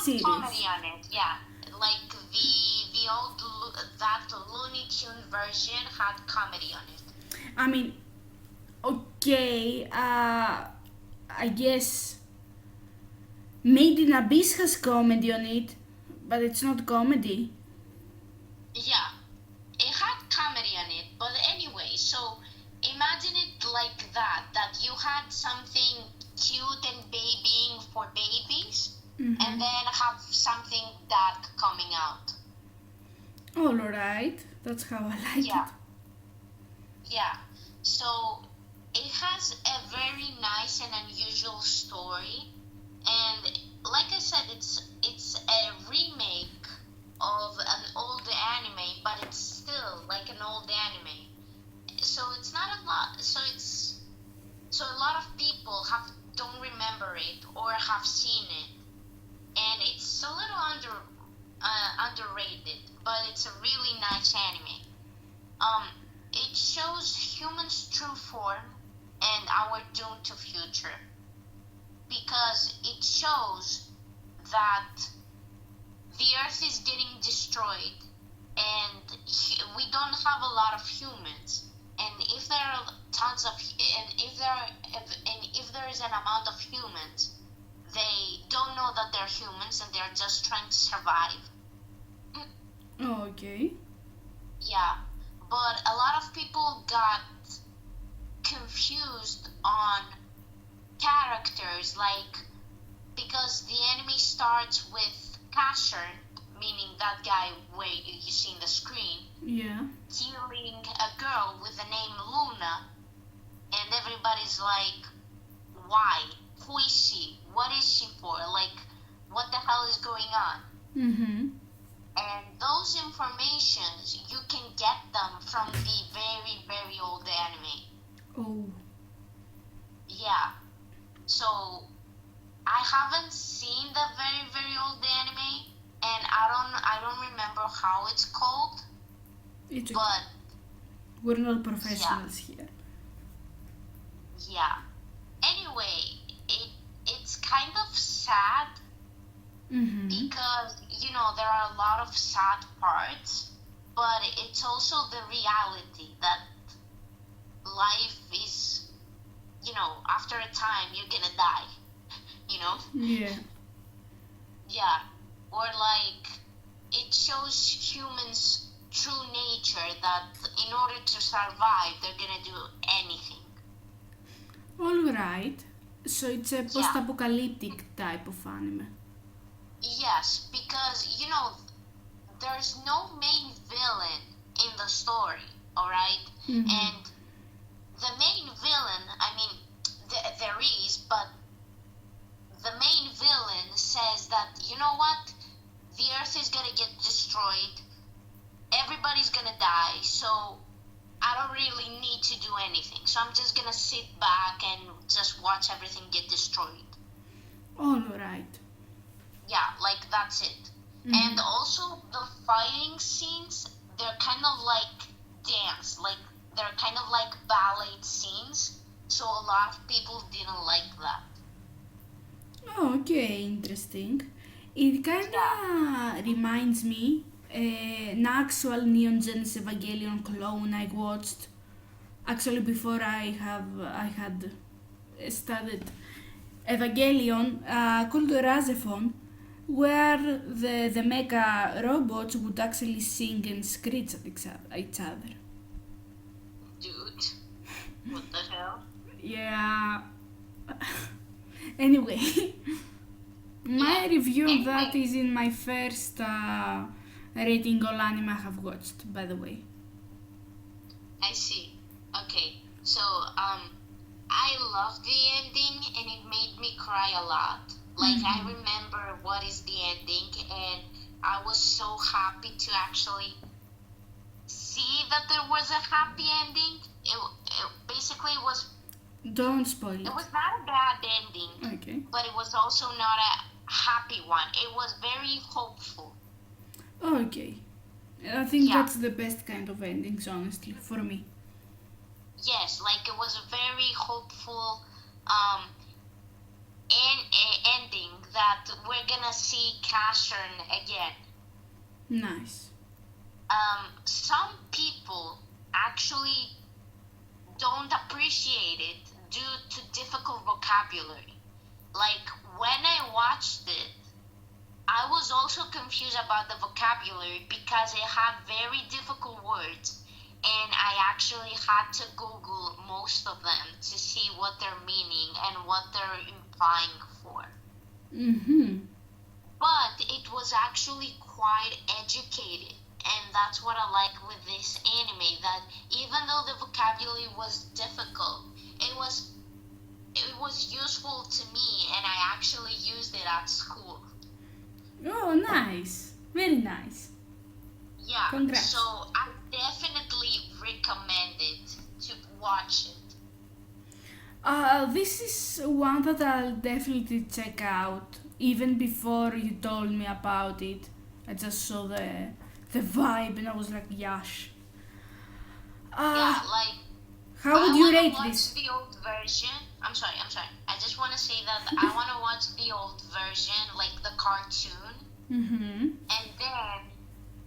serious? Comedy on it, yeah. Like the old that Looney Tune version had comedy on it. I mean, okay, I guess Made in Abyss has comedy on it, but it's not comedy. Yeah, it had comedy on it, but anyway, so imagine it like that you had something cute and babying for babies, Mm-hmm. and then have something dark coming out. Alright, that's how I like Yeah. it. Yeah, so it has a very nice and unusual story, and like I said, it's a remake of an old anime, but it's still like an old anime. So it's not a lot. So a lot of people don't remember it or have seen it, and it's a little underrated, but it's a really nice anime. It shows humans' true form and our doom to future, because it shows that the Earth is getting destroyed, and we don't have a lot of humans. And if there are tons of, and if there is an amount of humans, they don't know that they're humans and they're just trying to survive. Okay. Yeah, but a lot of people got confused on characters, because the anime starts with Casshern, meaning that guy where you see in the screen, Yeah. killing a girl with the name Luna, and everybody's like, why? Who is she? What is she for? Like, what the hell is going on? Mm-hmm. And those informations, you can get them from the very, very old anime. Oh. Yeah. So, I haven't seen the very, very old anime, and I don't remember how it's called, It's okay. but We're not professionals here. yeah. Anyway, it's kind of sad Mm-hmm. because, there are a lot of sad parts, but it's also the reality that life is, after a time, you're gonna die, Yeah. Yeah. Or like, it shows humans' true nature that in order to survive, they're gonna do anything. Alright. So it's a post-apocalyptic type of anime. Yes, because, there's no main villain in the story, alright? Mm-hmm. And the main villain, there is, but the main villain says that, you know what? The Earth is gonna get destroyed. Everybody's gonna die, so I don't really need to do anything. So I'm just gonna sit back and just watch everything get destroyed. Alright. Yeah, like that's it. Mm-hmm. And also the fighting scenes, they're kind of like dance, like they're kind of like ballet scenes. So a lot of people didn't like that. Oh, okay, interesting. It kinda reminds me an actual Neon Genesis Evangelion clone I watched actually before I had studied Evangelion called Razephon, where the mecha robots would actually sing and screech at each other. Dude, what the hell? Yeah. Anyway, my review of that is in my first rating all anime I have watched, by the way. I see. Okay, so I loved the ending and it made me cry a lot. Like I remember what is the ending and I was so happy to actually see that there was a happy ending. It basically was. Don't spoil it. It was not a bad ending, Okay. but it was also not a happy one. It was very hopeful. Okay. I think Yeah. that's the best kind of endings, honestly, for me. Yes, like it was a very hopeful ending that we're gonna see Casshern again. Nice. Some people actually don't appreciate it due to difficult vocabulary. Like when I watched it, I was also confused about the vocabulary because it had very difficult words and I actually had to Google most of them to see what they're meaning and what they're implying for. Mm-hmm. But it was actually quite educated, and that's what I like with this anime, that even though the vocabulary was difficult, it was useful to me and I actually used it at school. Oh, nice. Very nice. Yeah, Congrats. so I definitely recommend it to watch it. This is one that I'll definitely check out. Even before you told me about it, I just saw the vibe and I was like, yash. Yeah, like How would you rate I wanna this? watch the old version. I'm sorry. I just want to say that I want to watch the old version, like the cartoon. Mm-hmm. And then,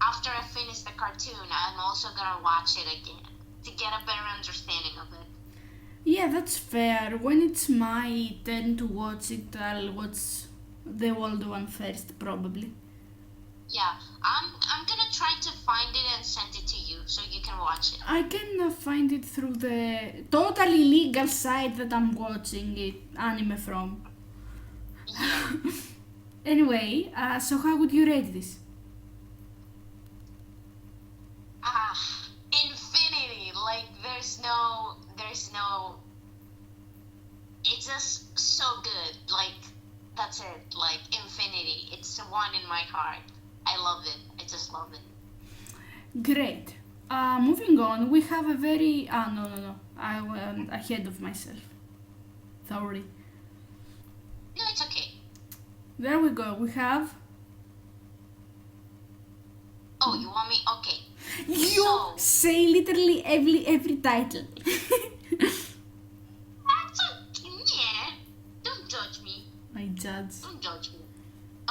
after I finish the cartoon, I'm also gonna watch it again to get a better understanding of it. Yeah, that's fair. When it's my turn to watch it, I'll watch the old one first, probably. Yeah, I'm gonna try to find it and send it to you so you can watch it. I can find it through the totally legal site that I'm watching it anime from. Yeah. Anyway, so how would you rate this? Infinity. Like there's no it's just so good. Like, that's it. Like, infinity. It's one in my heart. I love it. I just love it. Great. Moving on, we have a very... no. I went ahead of myself. Sorry. No, it's okay. There we go. We have... Oh, you want me? Okay. You So- say literally every title. That's okay. Yeah. Don't judge me. I judge. Don't judge me.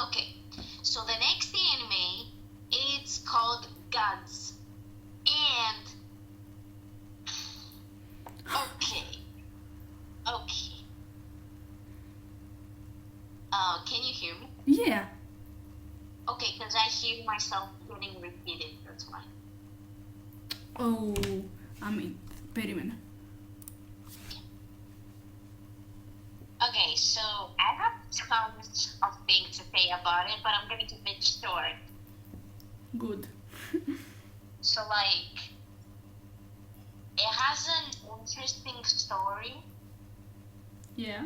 Okay. So the next anime, it's called Gantz. And okay. Can you hear me? Yeah. Okay, because I hear myself getting repeated. That's why. Oh, περίμενε. Okay, so I have tons of things to say about it, but I'm gonna keep it short. Good. So, like, it has an interesting story Yeah.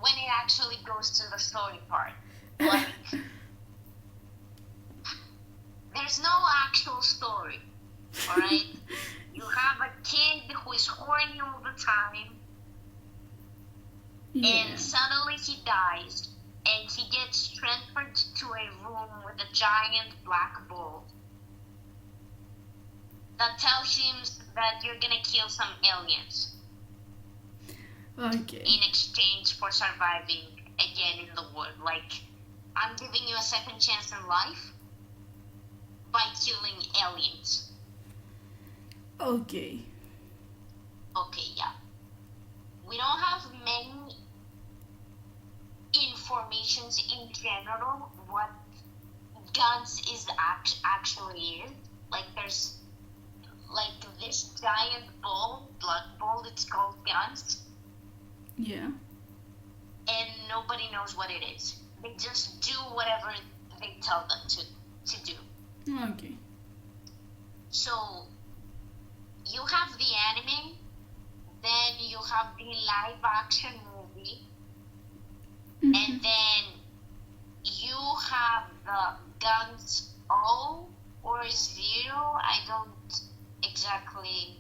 when it actually goes to the story part. Like, there's no actual story, alright? You have a kid who is horny all the time, Yeah. and suddenly he dies, and he gets transferred to a room with a giant black ball that tells him that you're gonna kill some aliens Okay. in exchange for surviving again in the world. Like, I'm giving you a second chance in life by killing aliens. Okay. Okay, yeah. We don't have many informations in general what Gantz is actually is. Like, there's like this giant ball, blood ball, it's called Gantz, Yeah. and nobody knows what it is. They just do whatever they tell them to do. Okay. So, you have the anime, then you have the live action movie, and then you have the Gantz O or Zero. I don't exactly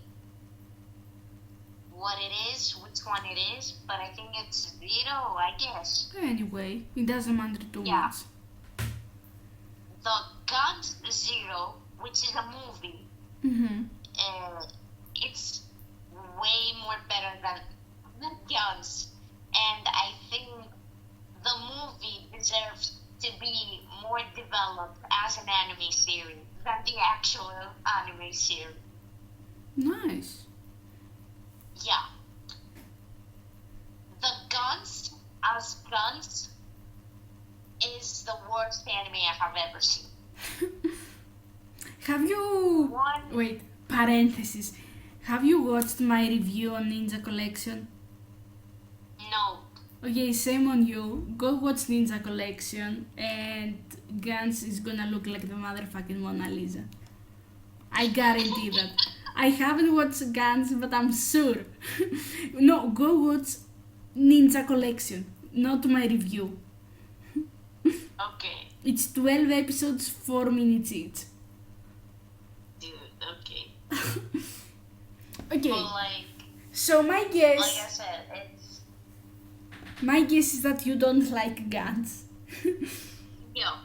what it is, which one it is, but I think it's Zero, I guess. Anyway, it doesn't matter too Yeah. much. The Gantz Zero, which is a movie, Mm-hmm. it's way more better than Gantz, and I think the movie deserves to be more developed as an anime series than the actual anime series. Nice. Yeah. The Gantz as Gantz is the worst anime I have ever seen. Have you... One, Wait, parenthesis. Have you watched my review on Ninja Collection? no. Okay, same on you. Go watch Ninja Collection and Gantz is gonna look like the motherfucking Mona Lisa. I guarantee that. I haven't watched Gantz, but I'm sure. No, go watch Ninja Collection, not my review. Okay, It's 12 episodes, 4 minutes each. dude, okay. Okay, But like so my I guess said, is that you don't like Gantz.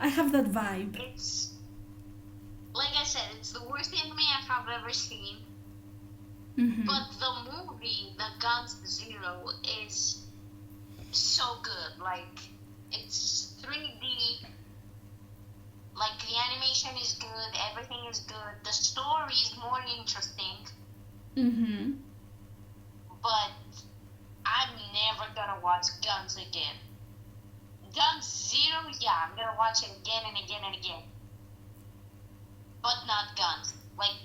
I have that vibe. it's like I said, it's the worst anime I have ever seen. Mhm. But the movie, the Gantz Zero, is so good. Like, it's 3D. Like, the animation is good, everything is good. The story is more interesting, Mhm. but I'm never gonna watch Gantz again. Gantz Zero, yeah, I'm gonna watch it again and again and again. But not Gantz. Like,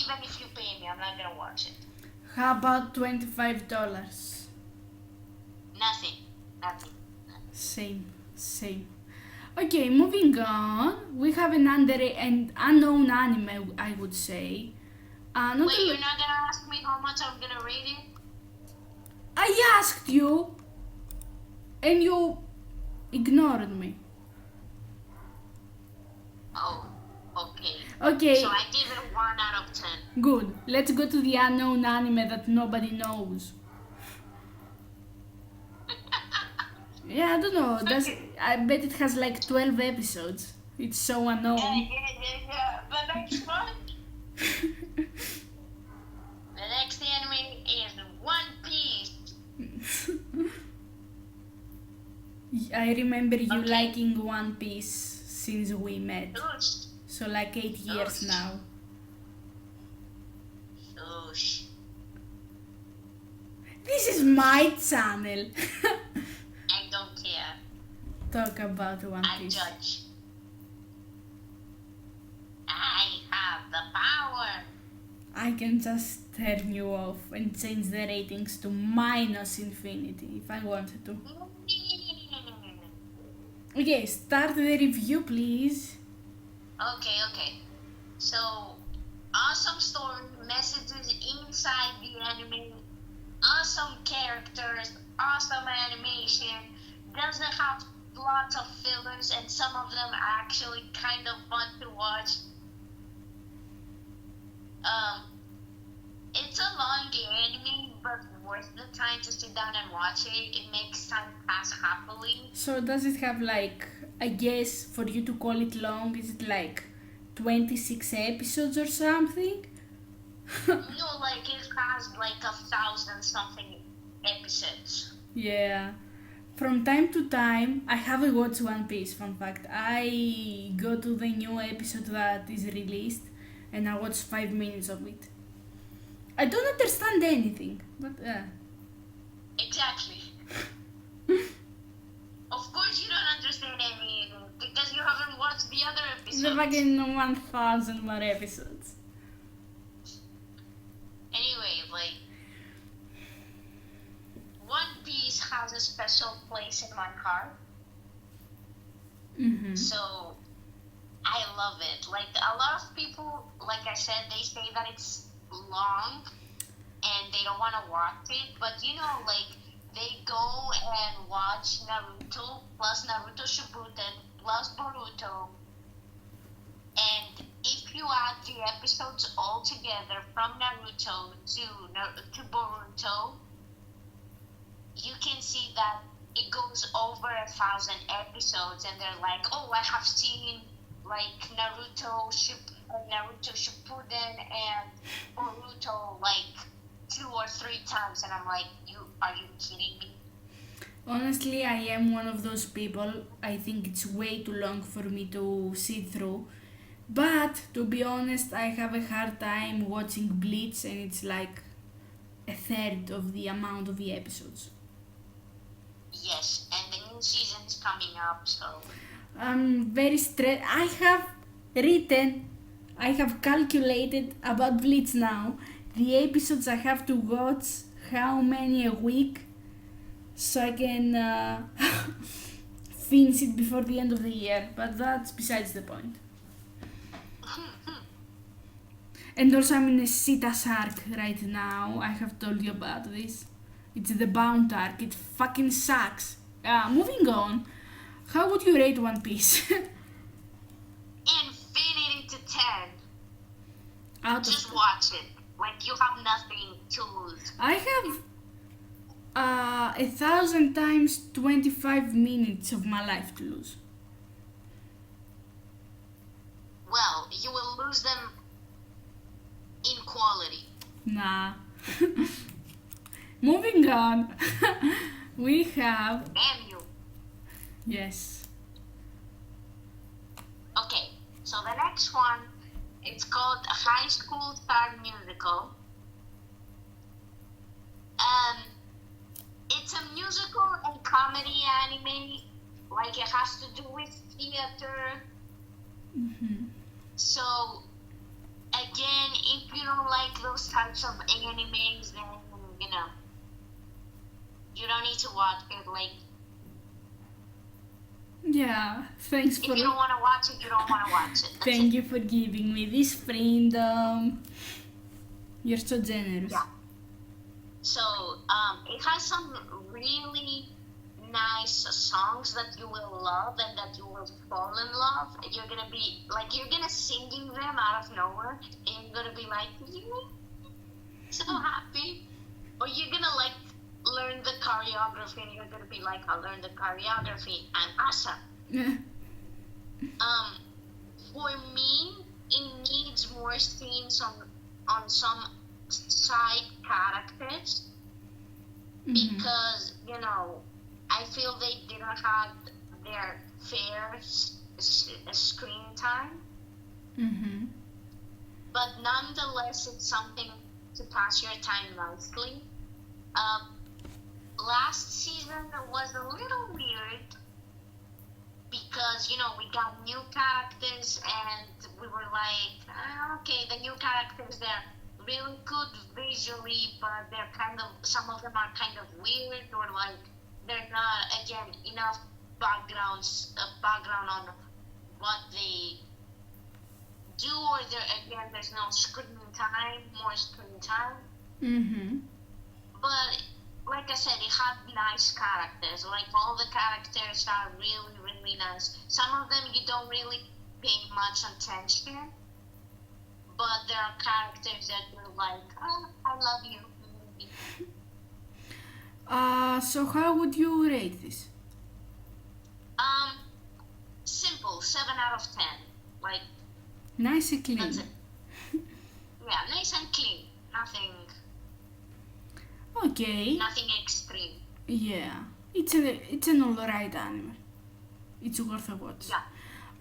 even if you pay me, I'm not gonna watch it. How about $25? Nothing. Same. Okay, moving on. We have an unknown anime, I would say. Not Wait, a- you're not gonna ask me how much I'm gonna rate it? I asked you. And you ignored me. Oh, okay. Okay, So I gave it 1 out of 10. good. Let's go to the unknown anime that nobody knows. Yeah, I don't know. I bet it has like 12 episodes. It's so unknown. Yeah. The next one. The next anime is One Piece. I remember you Okay. liking One Piece since we met. Shush. So like 8 years now. Shush. This is my channel. I don't care. Talk about One I Piece. judge. I have the power. I can just turn you off and change the ratings to minus infinity if I wanted to. Okay, start the review, please. Okay. So, awesome story, messages inside the anime, awesome characters, awesome animation, doesn't have lots of fillers, and some of them are actually kind of fun to watch. It's a long anime, but worth the time to sit down and watch it. It makes time pass happily. So does it have like, I guess for you to call it long, is it like 26 episodes or something? No, like it has like 1,000 something episodes. Yeah. From time to time, I haven't watched One Piece, fun fact. I go to the new episode that is released and I watch 5 minutes of it. I don't understand anything, but Exactly. Of course you don't understand anything because you haven't watched the other the episodes. fucking 1000 more episodes. Anyway, like One Piece has a special place in my heart. Mm-hmm. So I love it. Like a lot of people, like I said, they say that it's long and they don't want to watch it, but you know, like they go and watch Naruto plus Naruto Shippuden plus Boruto, and if you add the episodes all together from Naruto to Boruto, you can see that it goes over 1,000 episodes, and they're like, oh, I have seen like Naruto Shippuden and Boruto like 2 or 3 times, and I'm like, are you kidding me? Honestly, I am one of those people. I think it's way too long for me to sit through. But to be honest, I have a hard time watching Bleach, and it's like a third of the amount of the episodes. Yes, and the new season's coming up, so I'm very stressed. I have calculated about Bleach now. The episodes I have to watch, how many a week, so I can finish it before the end of the year. But that's besides the point. And also I'm in a Sita's arc right now. I have told you about this. It's the bound arc. It fucking sucks. Moving on. How would you rate One Piece? infinity to 10. Out of Just watch it. Like you have nothing to lose. I have 1,000 times 25 minutes of my life to lose. Well, you will lose them in quality. Nah. Moving on. We have... Damn you. Yes. Okay, so the next one, it's called High School Star Musical. It's a musical and comedy anime. Like it has to do with theater. Mm-hmm. So, again, if you don't like those types of animes, then, you know, you don't need to watch it. Like, Yeah, thanks if for... you don't want to watch it, you don't want to watch it. That's Thank it. you for giving me this freedom. You're so generous. Yeah. So, it has some really nice songs that you will love and that you will fall in love. You're gonna be like, you're gonna singing them out of nowhere, and you're gonna be like, so happy. Or you're gonna like learn the choreography, and you're gonna be like, I'll learn the choreography. I'm awesome. For me, it needs more scenes on some side characters, because I feel they didn't have their fair screen time. But nonetheless, it's something to pass your time nicely. Last season was a little weird because, we got new characters, and we were like, okay, the new characters, they're really good visually, but they're some of them are kind of weird, or like, they're not, again, enough background on what they do, or there's no more screen time. But like I said, it had nice characters. Like, all the characters are really, really nice. Some of them you don't really pay much attention, but there are characters that you're like, oh, I love you. So how would you rate this? Simple, 7 out of 10. Like, Nice and clean. that's it. Yeah, nice and clean. Okay. Nothing extreme. Yeah. It's an alright anime. It's worth a watch. Yeah.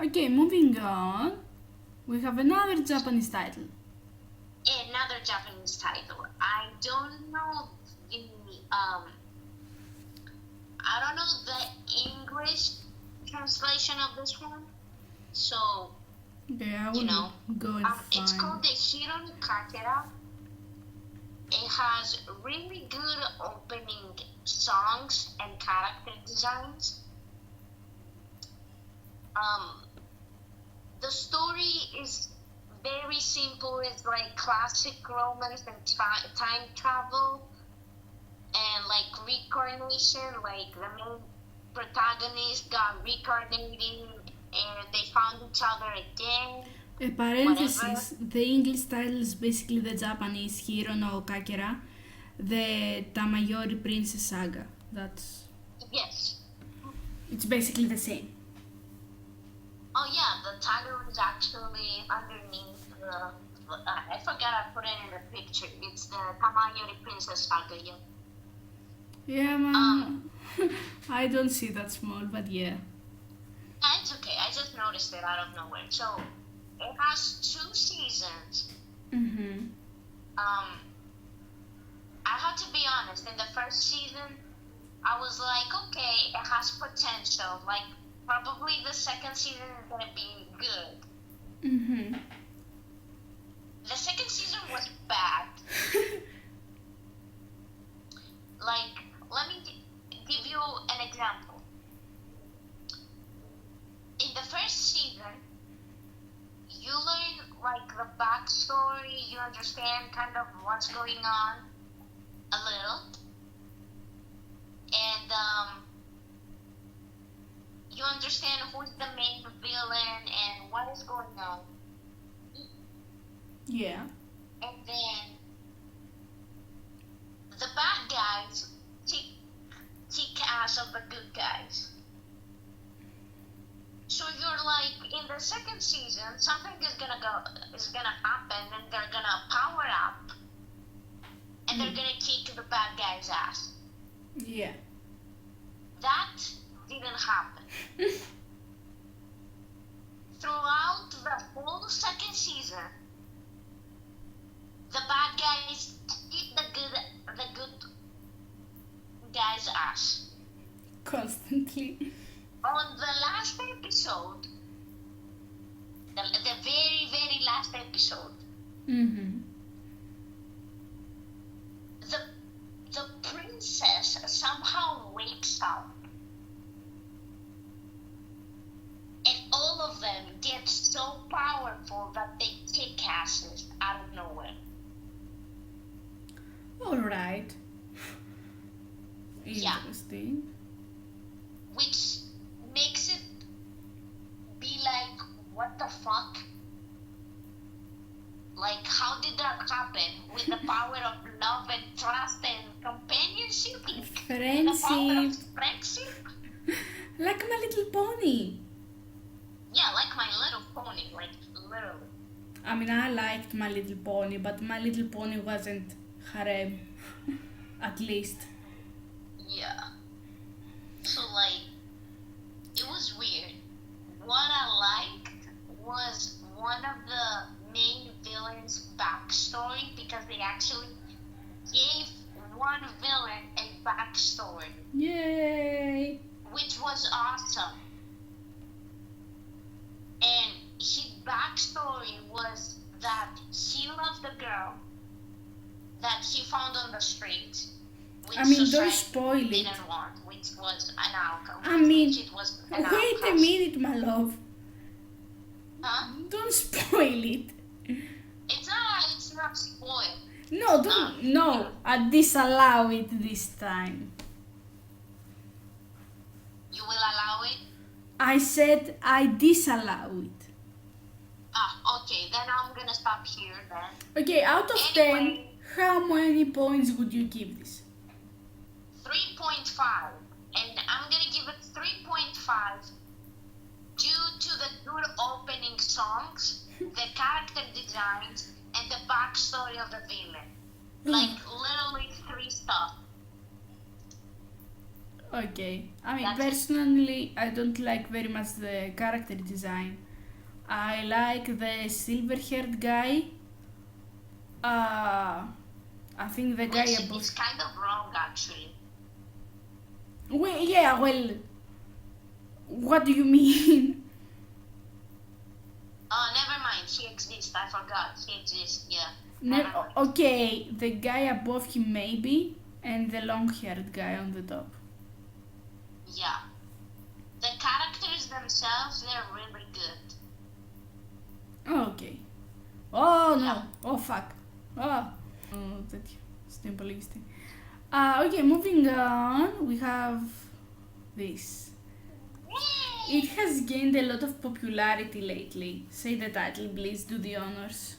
Okay, moving on. We have another Japanese title. Another Japanese title. I don't know the English translation of this one. So, Yeah, I will go and find. it's called the Hiiro no Kakera. It has really good opening songs and character designs. The story is very simple. It's like classic romance and time travel and like reincarnation. Like, the main protagonist got reincarnated and they found each other again. A parenthesis, the English title is basically the Japanese Hiiro no Kakera, the Tamayori Princess Saga. Yes. It's basically the same. Oh yeah, the title is actually underneath I forgot I put it in the picture. It's the Tamayori Princess Saga, yeah. Yeah, man. I don't see that small, but yeah. It's okay. I just noticed it out of nowhere. So, it has 2 seasons. I have to be honest. In the first season, I was like, okay, it has potential. Like, probably the second season is gonna be good. The second season was bad. Like, let me give you an example. In the first season, you learn like the backstory, you understand kind of what's going on a little, and you understand who's the main villain and what is going on. Yeah. And then the bad guys kick ass of the good guys. So you're like, in the second season, something is gonna happen, and they're gonna power up, and they're gonna kick the bad guy's ass. Yeah. That didn't happen. Throughout the whole second season, the bad guys kick the good guy's ass. Constantly. On the last episode, the very, very last episode, the princess somehow wakes up, and all of them get so powerful that they kick asses out of nowhere. Alright. Yeah. Interesting. Like, how did that happen? With the power of love and trust and companionship? Like, the power of Friendship. friendship? Like My Little Pony. Yeah, like My Little Pony, like, literally. I mean, I liked My Little Pony, but My Little Pony wasn't harem. At least. Yeah. So, like, it was weird. What I liked was one of the main villains' backstory, because they actually gave one villain a backstory, Yay! which was awesome. And his backstory was that he loved the girl that he found on the street, which I mean, don't society spoil it. didn't want, which was an outcast. I mean, it was an wait a outcast. minute, my love. Huh? Don't spoil it. It's not spoiled. No, don't. No, I disallow it this time. You will allow it? I said I disallow it. Ah, okay, then I'm gonna stop here then. Okay, out of Anyway. 10, how many points would you give this? 3.5. And I'm gonna give it 3.5 due to the good opening songs, the character designs, and the backstory of the villain. Like, literally 3 stuff. Okay, I mean, That's it. personally, I don't like very much the character design. I like the silver-haired guy. I think the guy Which above. is kind of wrong, actually. Well, yeah, well, what do you mean? Oh, never mind. He exists. I forgot. He exists. Yeah. Ne- Never mind. okay, the guy above him maybe, and the long-haired guy on the top. Yeah. The characters themselves, they're really good. Okay. Oh no. Yeah. Oh fuck. Oh. Oh, that's impossible. Okay, moving on, we have this. It has gained a lot of popularity lately. Say the title, please. Do the honors.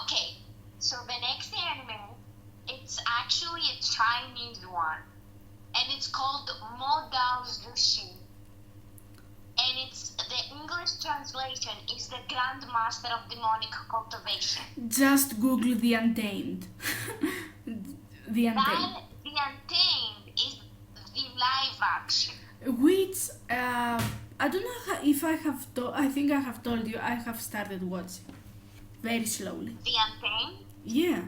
Okay, so the next anime, it's actually a Chinese one, and it's called Modao Zushi. And it's the English translation is the Grandmaster of Demonic Cultivation. Just Google The Untamed. The Untamed. That the Untamed is the live action. Which, I don't know if I have told, I think I have told you, I have started watching. Very slowly. The Untamed, Yeah,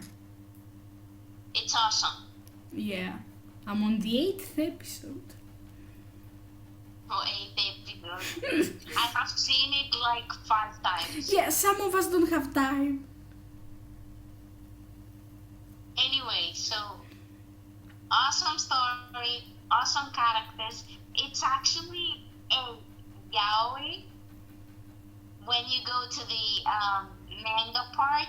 it's awesome. yeah. I'm on the 8th episode. For 8 episodes. I have seen it like 5 times. Yeah, some of us don't have time. Anyway, so awesome story, awesome characters. It's actually a yaoi when you go to the manga part.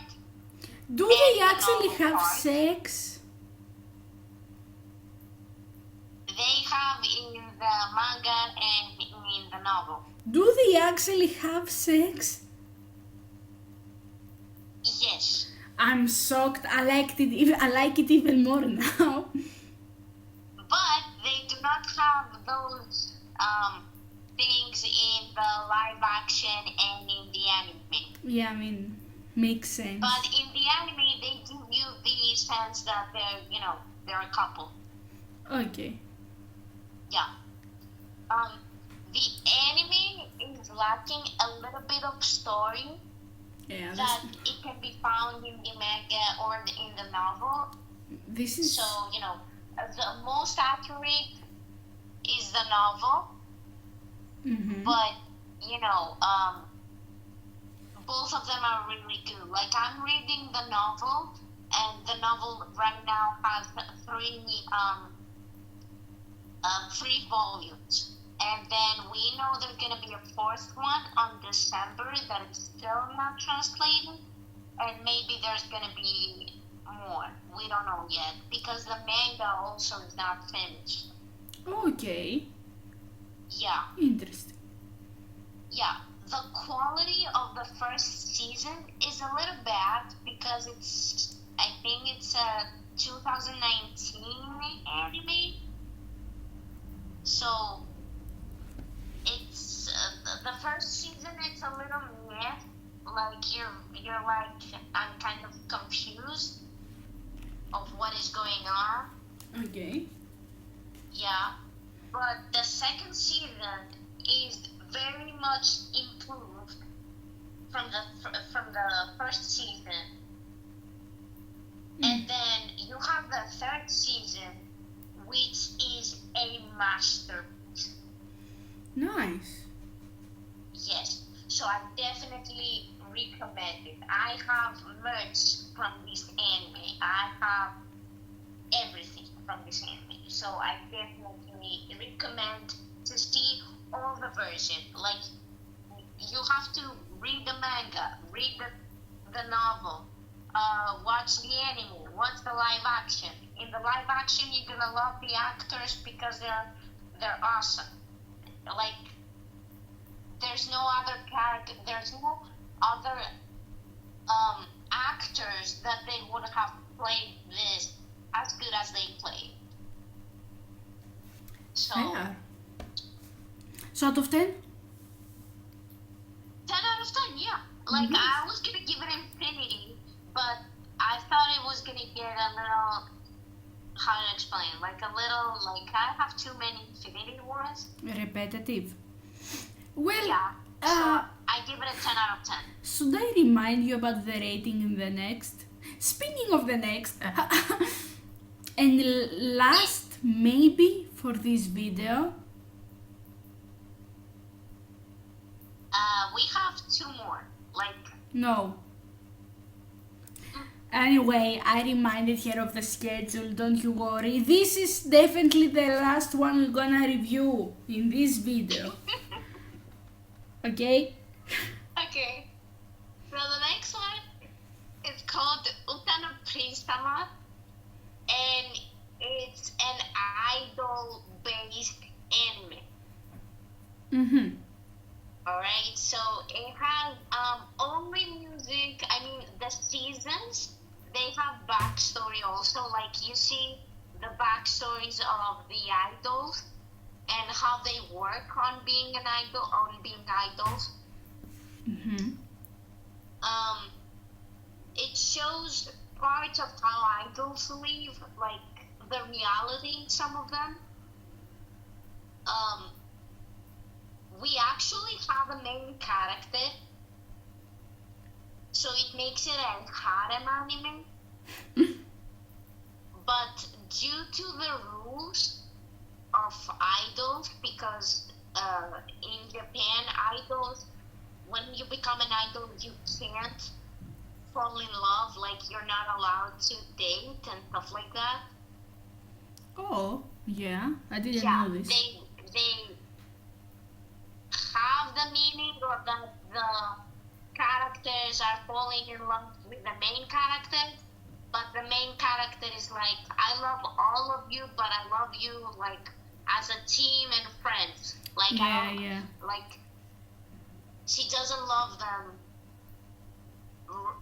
Do And they the actually novel have part. sex? They have in the manga and in the novel. Do they actually have sex? Yes. I'm shocked. I like it even more now. But they do not have those things in the live action and in the anime. Yeah, I mean, makes sense. But in the anime, they give you the sense that they're a couple. Okay. Yeah. The anime is lacking a little bit of story Yeah, that it can be found in the manga or in the novel. this is. So, the most accurate is the novel, Mhm. but, both of them are really good. Like, I'm reading the novel, and the novel right now has three volumes. And then we know there's going to be a 4th one on December that is still not translated. And maybe there's going to be more. We don't know yet. Because the manga also is not finished. Okay. Yeah. Interesting. Yeah. the quality of the first season is a little bad because I think it's a 2019 anime. So it's the first season. It's a little meh. Like you're like, I'm kind of confused of what is going on. Okay. Yeah, but the second season is very much improved from the first season. And then you have the third season, which is a masterpiece. Nice. Yes, so I definitely recommend it. I have merch from this anime. I have everything from this anime. So I definitely recommend to see all the version. Like, you have to read the manga, read the novel, watch the anime, watch the live action. In the live action, you're gonna love the actors because they're awesome. Like, there's no other character, there's no other actors that they would have played this as good as they played. So, Fair. So out of 10? 10 out of 10, yeah. Like, I was gonna give it infinity, but I thought it was gonna get a little, how to explain, like a little, like, I have too many infinity words. Repetitive. Well, Yeah, so I give it a 10 out of 10. should I remind you about the rating in the next? Speaking of the next, and last, maybe for this video, We have 2 more, like, no. Anyway, I reminded her of the schedule, don't you worry. This is definitely the last one we're gonna review in this video. Okay? okay. So the next one is called Utano Prince-sama, and it's an idol-based anime. Mm-hmm. Alright, so it has only music. I mean, the seasons, they have backstory also. Like, you see the backstories of the idols and how they work on being an idol, on being idols. Mm-hmm. It shows parts of how idols live, like the reality in some of them. We actually have a main character, so it makes it a harem anime. But due to the rules of idols, because in Japan, idols, when you become an idol, you can't fall in love, like you're not allowed to date and stuff like that. Oh, yeah, I didn't Yeah, know this. they have the meaning or that the characters are falling in love with the main character, but the main character is like, I love all of you, but I love you like as a team and friends. Like, Yeah. Like, she doesn't love them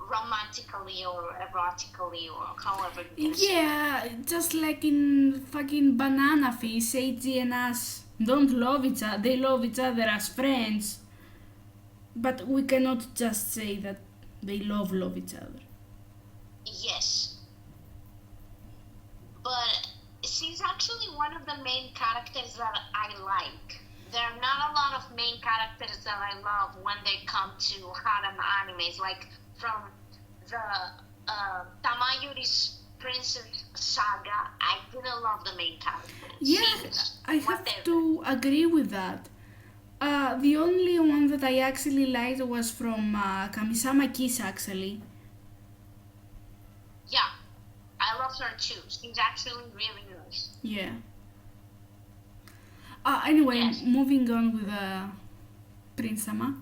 romantically or erotically or however you can say. Yeah, just like in fucking Banana Fish, AG and us don't love each other. They love each other as friends. But we cannot just say that they love each other. Yes. But she's actually one of the main characters that I like. There are not a lot of main characters that I love when they come to harem animes. Like from the Tamayori's Princess Saga, I didn't love the main character. Yeah, I have to agree with that. The only one that I actually liked was from Kamisama Kiss, actually. Yeah, I love her too. She's actually really nice. Yeah. Anyway, Yes. moving on with Prince Sama.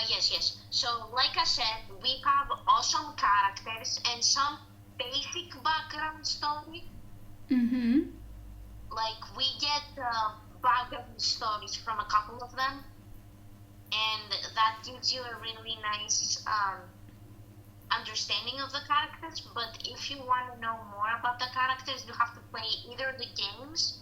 Yes. So, like I said, we have awesome characters and some basic background story. Mm-hmm. Like, we get background stories from a couple of them. and that gives you a really nice understanding of the characters. But if you want to know more about the characters, you have to play either the games.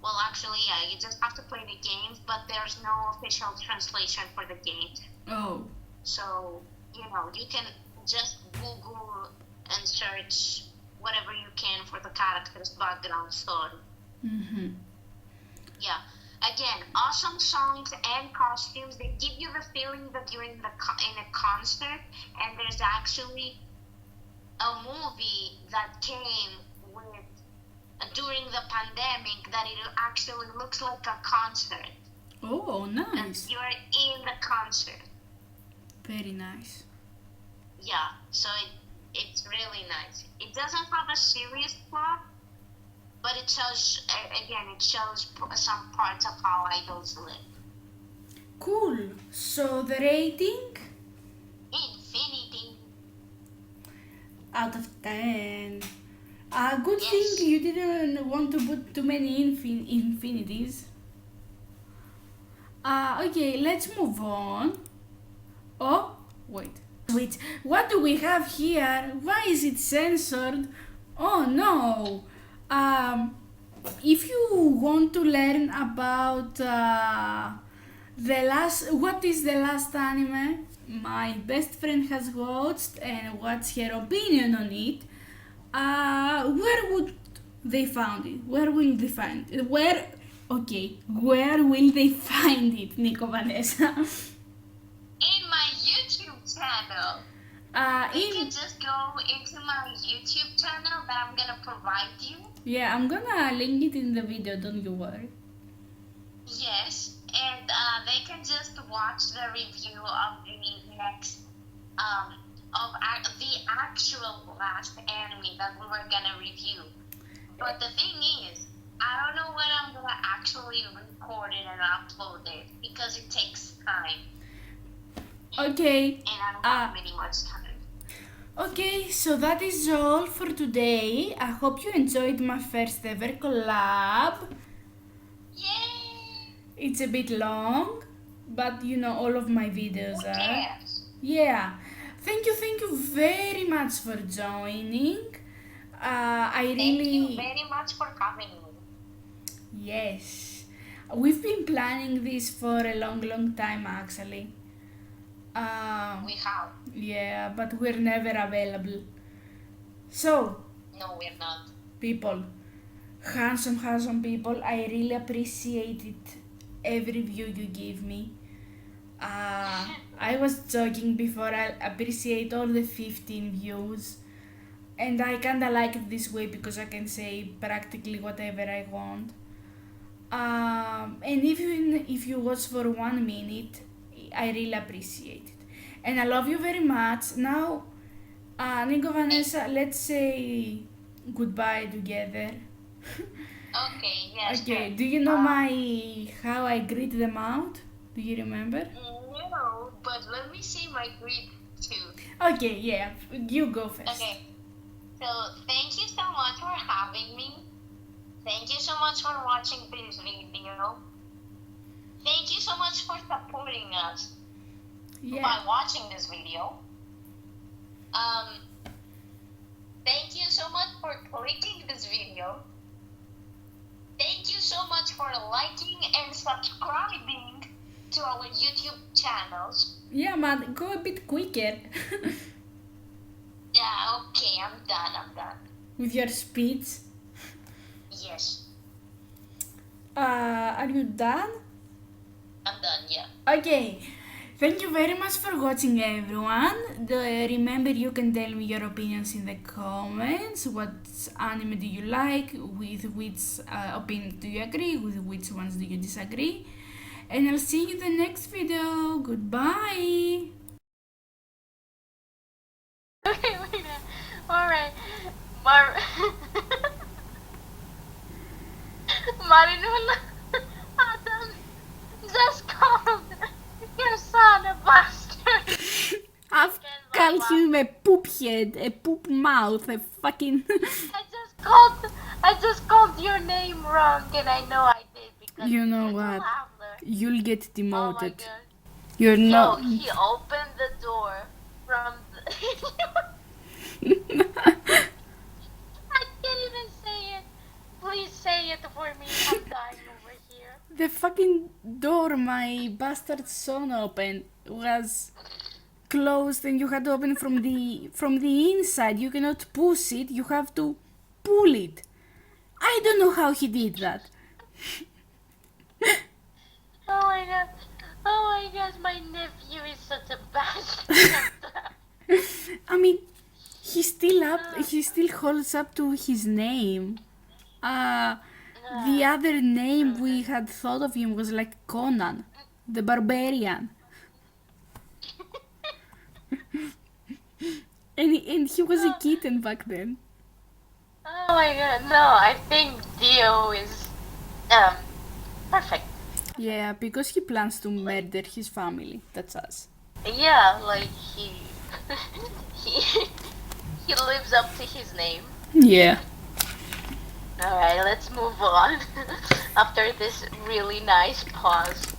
Well, actually, yeah, you just have to play the games, but there's no official translation for the games. Oh. So, you know, you can just Google and search whatever you can for the character's background story. Mm-hmm. Yeah. Again, awesome songs and costumes. They give you the feeling that you're in a concert, and there's actually a movie that came with during the pandemic that it actually looks like a concert. Oh, nice. That you're in the concert. Very nice. Yeah, so it's really nice. It doesn't have a serious plot, but it shows, again, it shows some parts of how idols live. Cool. So the rating? Infinity. Out of 10. Good Yes. thing you didn't want to put too many infinities. Okay, let's move on. Oh, wait. What do we have here? Why is it censored? Oh no. If you want to learn about what is the last anime my best friend has watched and what's her opinion on it, where would they find it? Where will they find it? Where will they find it, Nico Vanessa? In my YouTube channel. You can just go into my YouTube channel that I'm gonna provide you. Yeah, I'm gonna link it in the video, don't you worry. Yes, and they can just watch the review of the next, the actual last anime that we were gonna review. But the thing is, I don't know when I'm gonna actually record it and upload it because it takes time. Okay. And I don't have really much time. Okay, so that is all for today. I hope you enjoyed my first ever collab. Yay! It's a bit long, but you know all of my videos Who are. cares? Yeah. Thank you very much for joining. Thank you very much for having me. Yes. We've been planning this for a long time actually. We have. Yeah, but we're never available. So, No, we're not. people, handsome people, I really appreciate it. Every view you give me. I was joking before, I appreciate all the 15 views. And I kinda like it this way because I can say practically whatever I want. And even if you watch for 1 minute, I really appreciate it. And I love you very much. Now, Nico, Vanessa, let's say goodbye together. Okay, yes. Okay, sure. do you know how I greet them out? Do you remember? No, but let me say my greet too. Okay, yeah, you go first. Okay. So thank you so much for having me. Thank you so much for watching this video. Thank you so much for supporting us Yeah. by watching this video. Thank you so much for clicking this video. Thank you so much for liking and subscribing to our YouTube channels. Yeah, man, go a bit quicker Yeah, okay, I'm done. with your speech. Yes, Are you done? I'm done, yeah. Okay, thank you very much for watching, everyone. Remember, you can tell me your opinions in the comments. What anime do you like? With which opinion do you agree? With which ones do you disagree? And I'll see you in the next video. Goodbye. Okay, wait. Alright. Marinula Adam just called your son a bastard. I've called him a poop head, a poop mouth, a fucking... I just called your name wrong, and I know I did because You know you're the what? Lavler. You'll get Oh my demoted. god. You're Yo, not. he opened the door from the... I can't even say it. Please say it for me. I'm dying over here. The fucking door my bastard son opened was closed, and you had to open from the inside. You cannot push it. You have to pull it. I don't know how he did that. Oh my god. Oh my god, my nephew is such a bastard. I mean, he still holds up to his name. The other name we had thought of him was like Conan, the Barbarian. and he was a kitten back then. Oh my god, no, I think Dio is perfect. Yeah, because he plans to murder his family. That's us. Yeah, like he he he lives up to his name. Yeah. Alright, let's move on. After this really nice pause.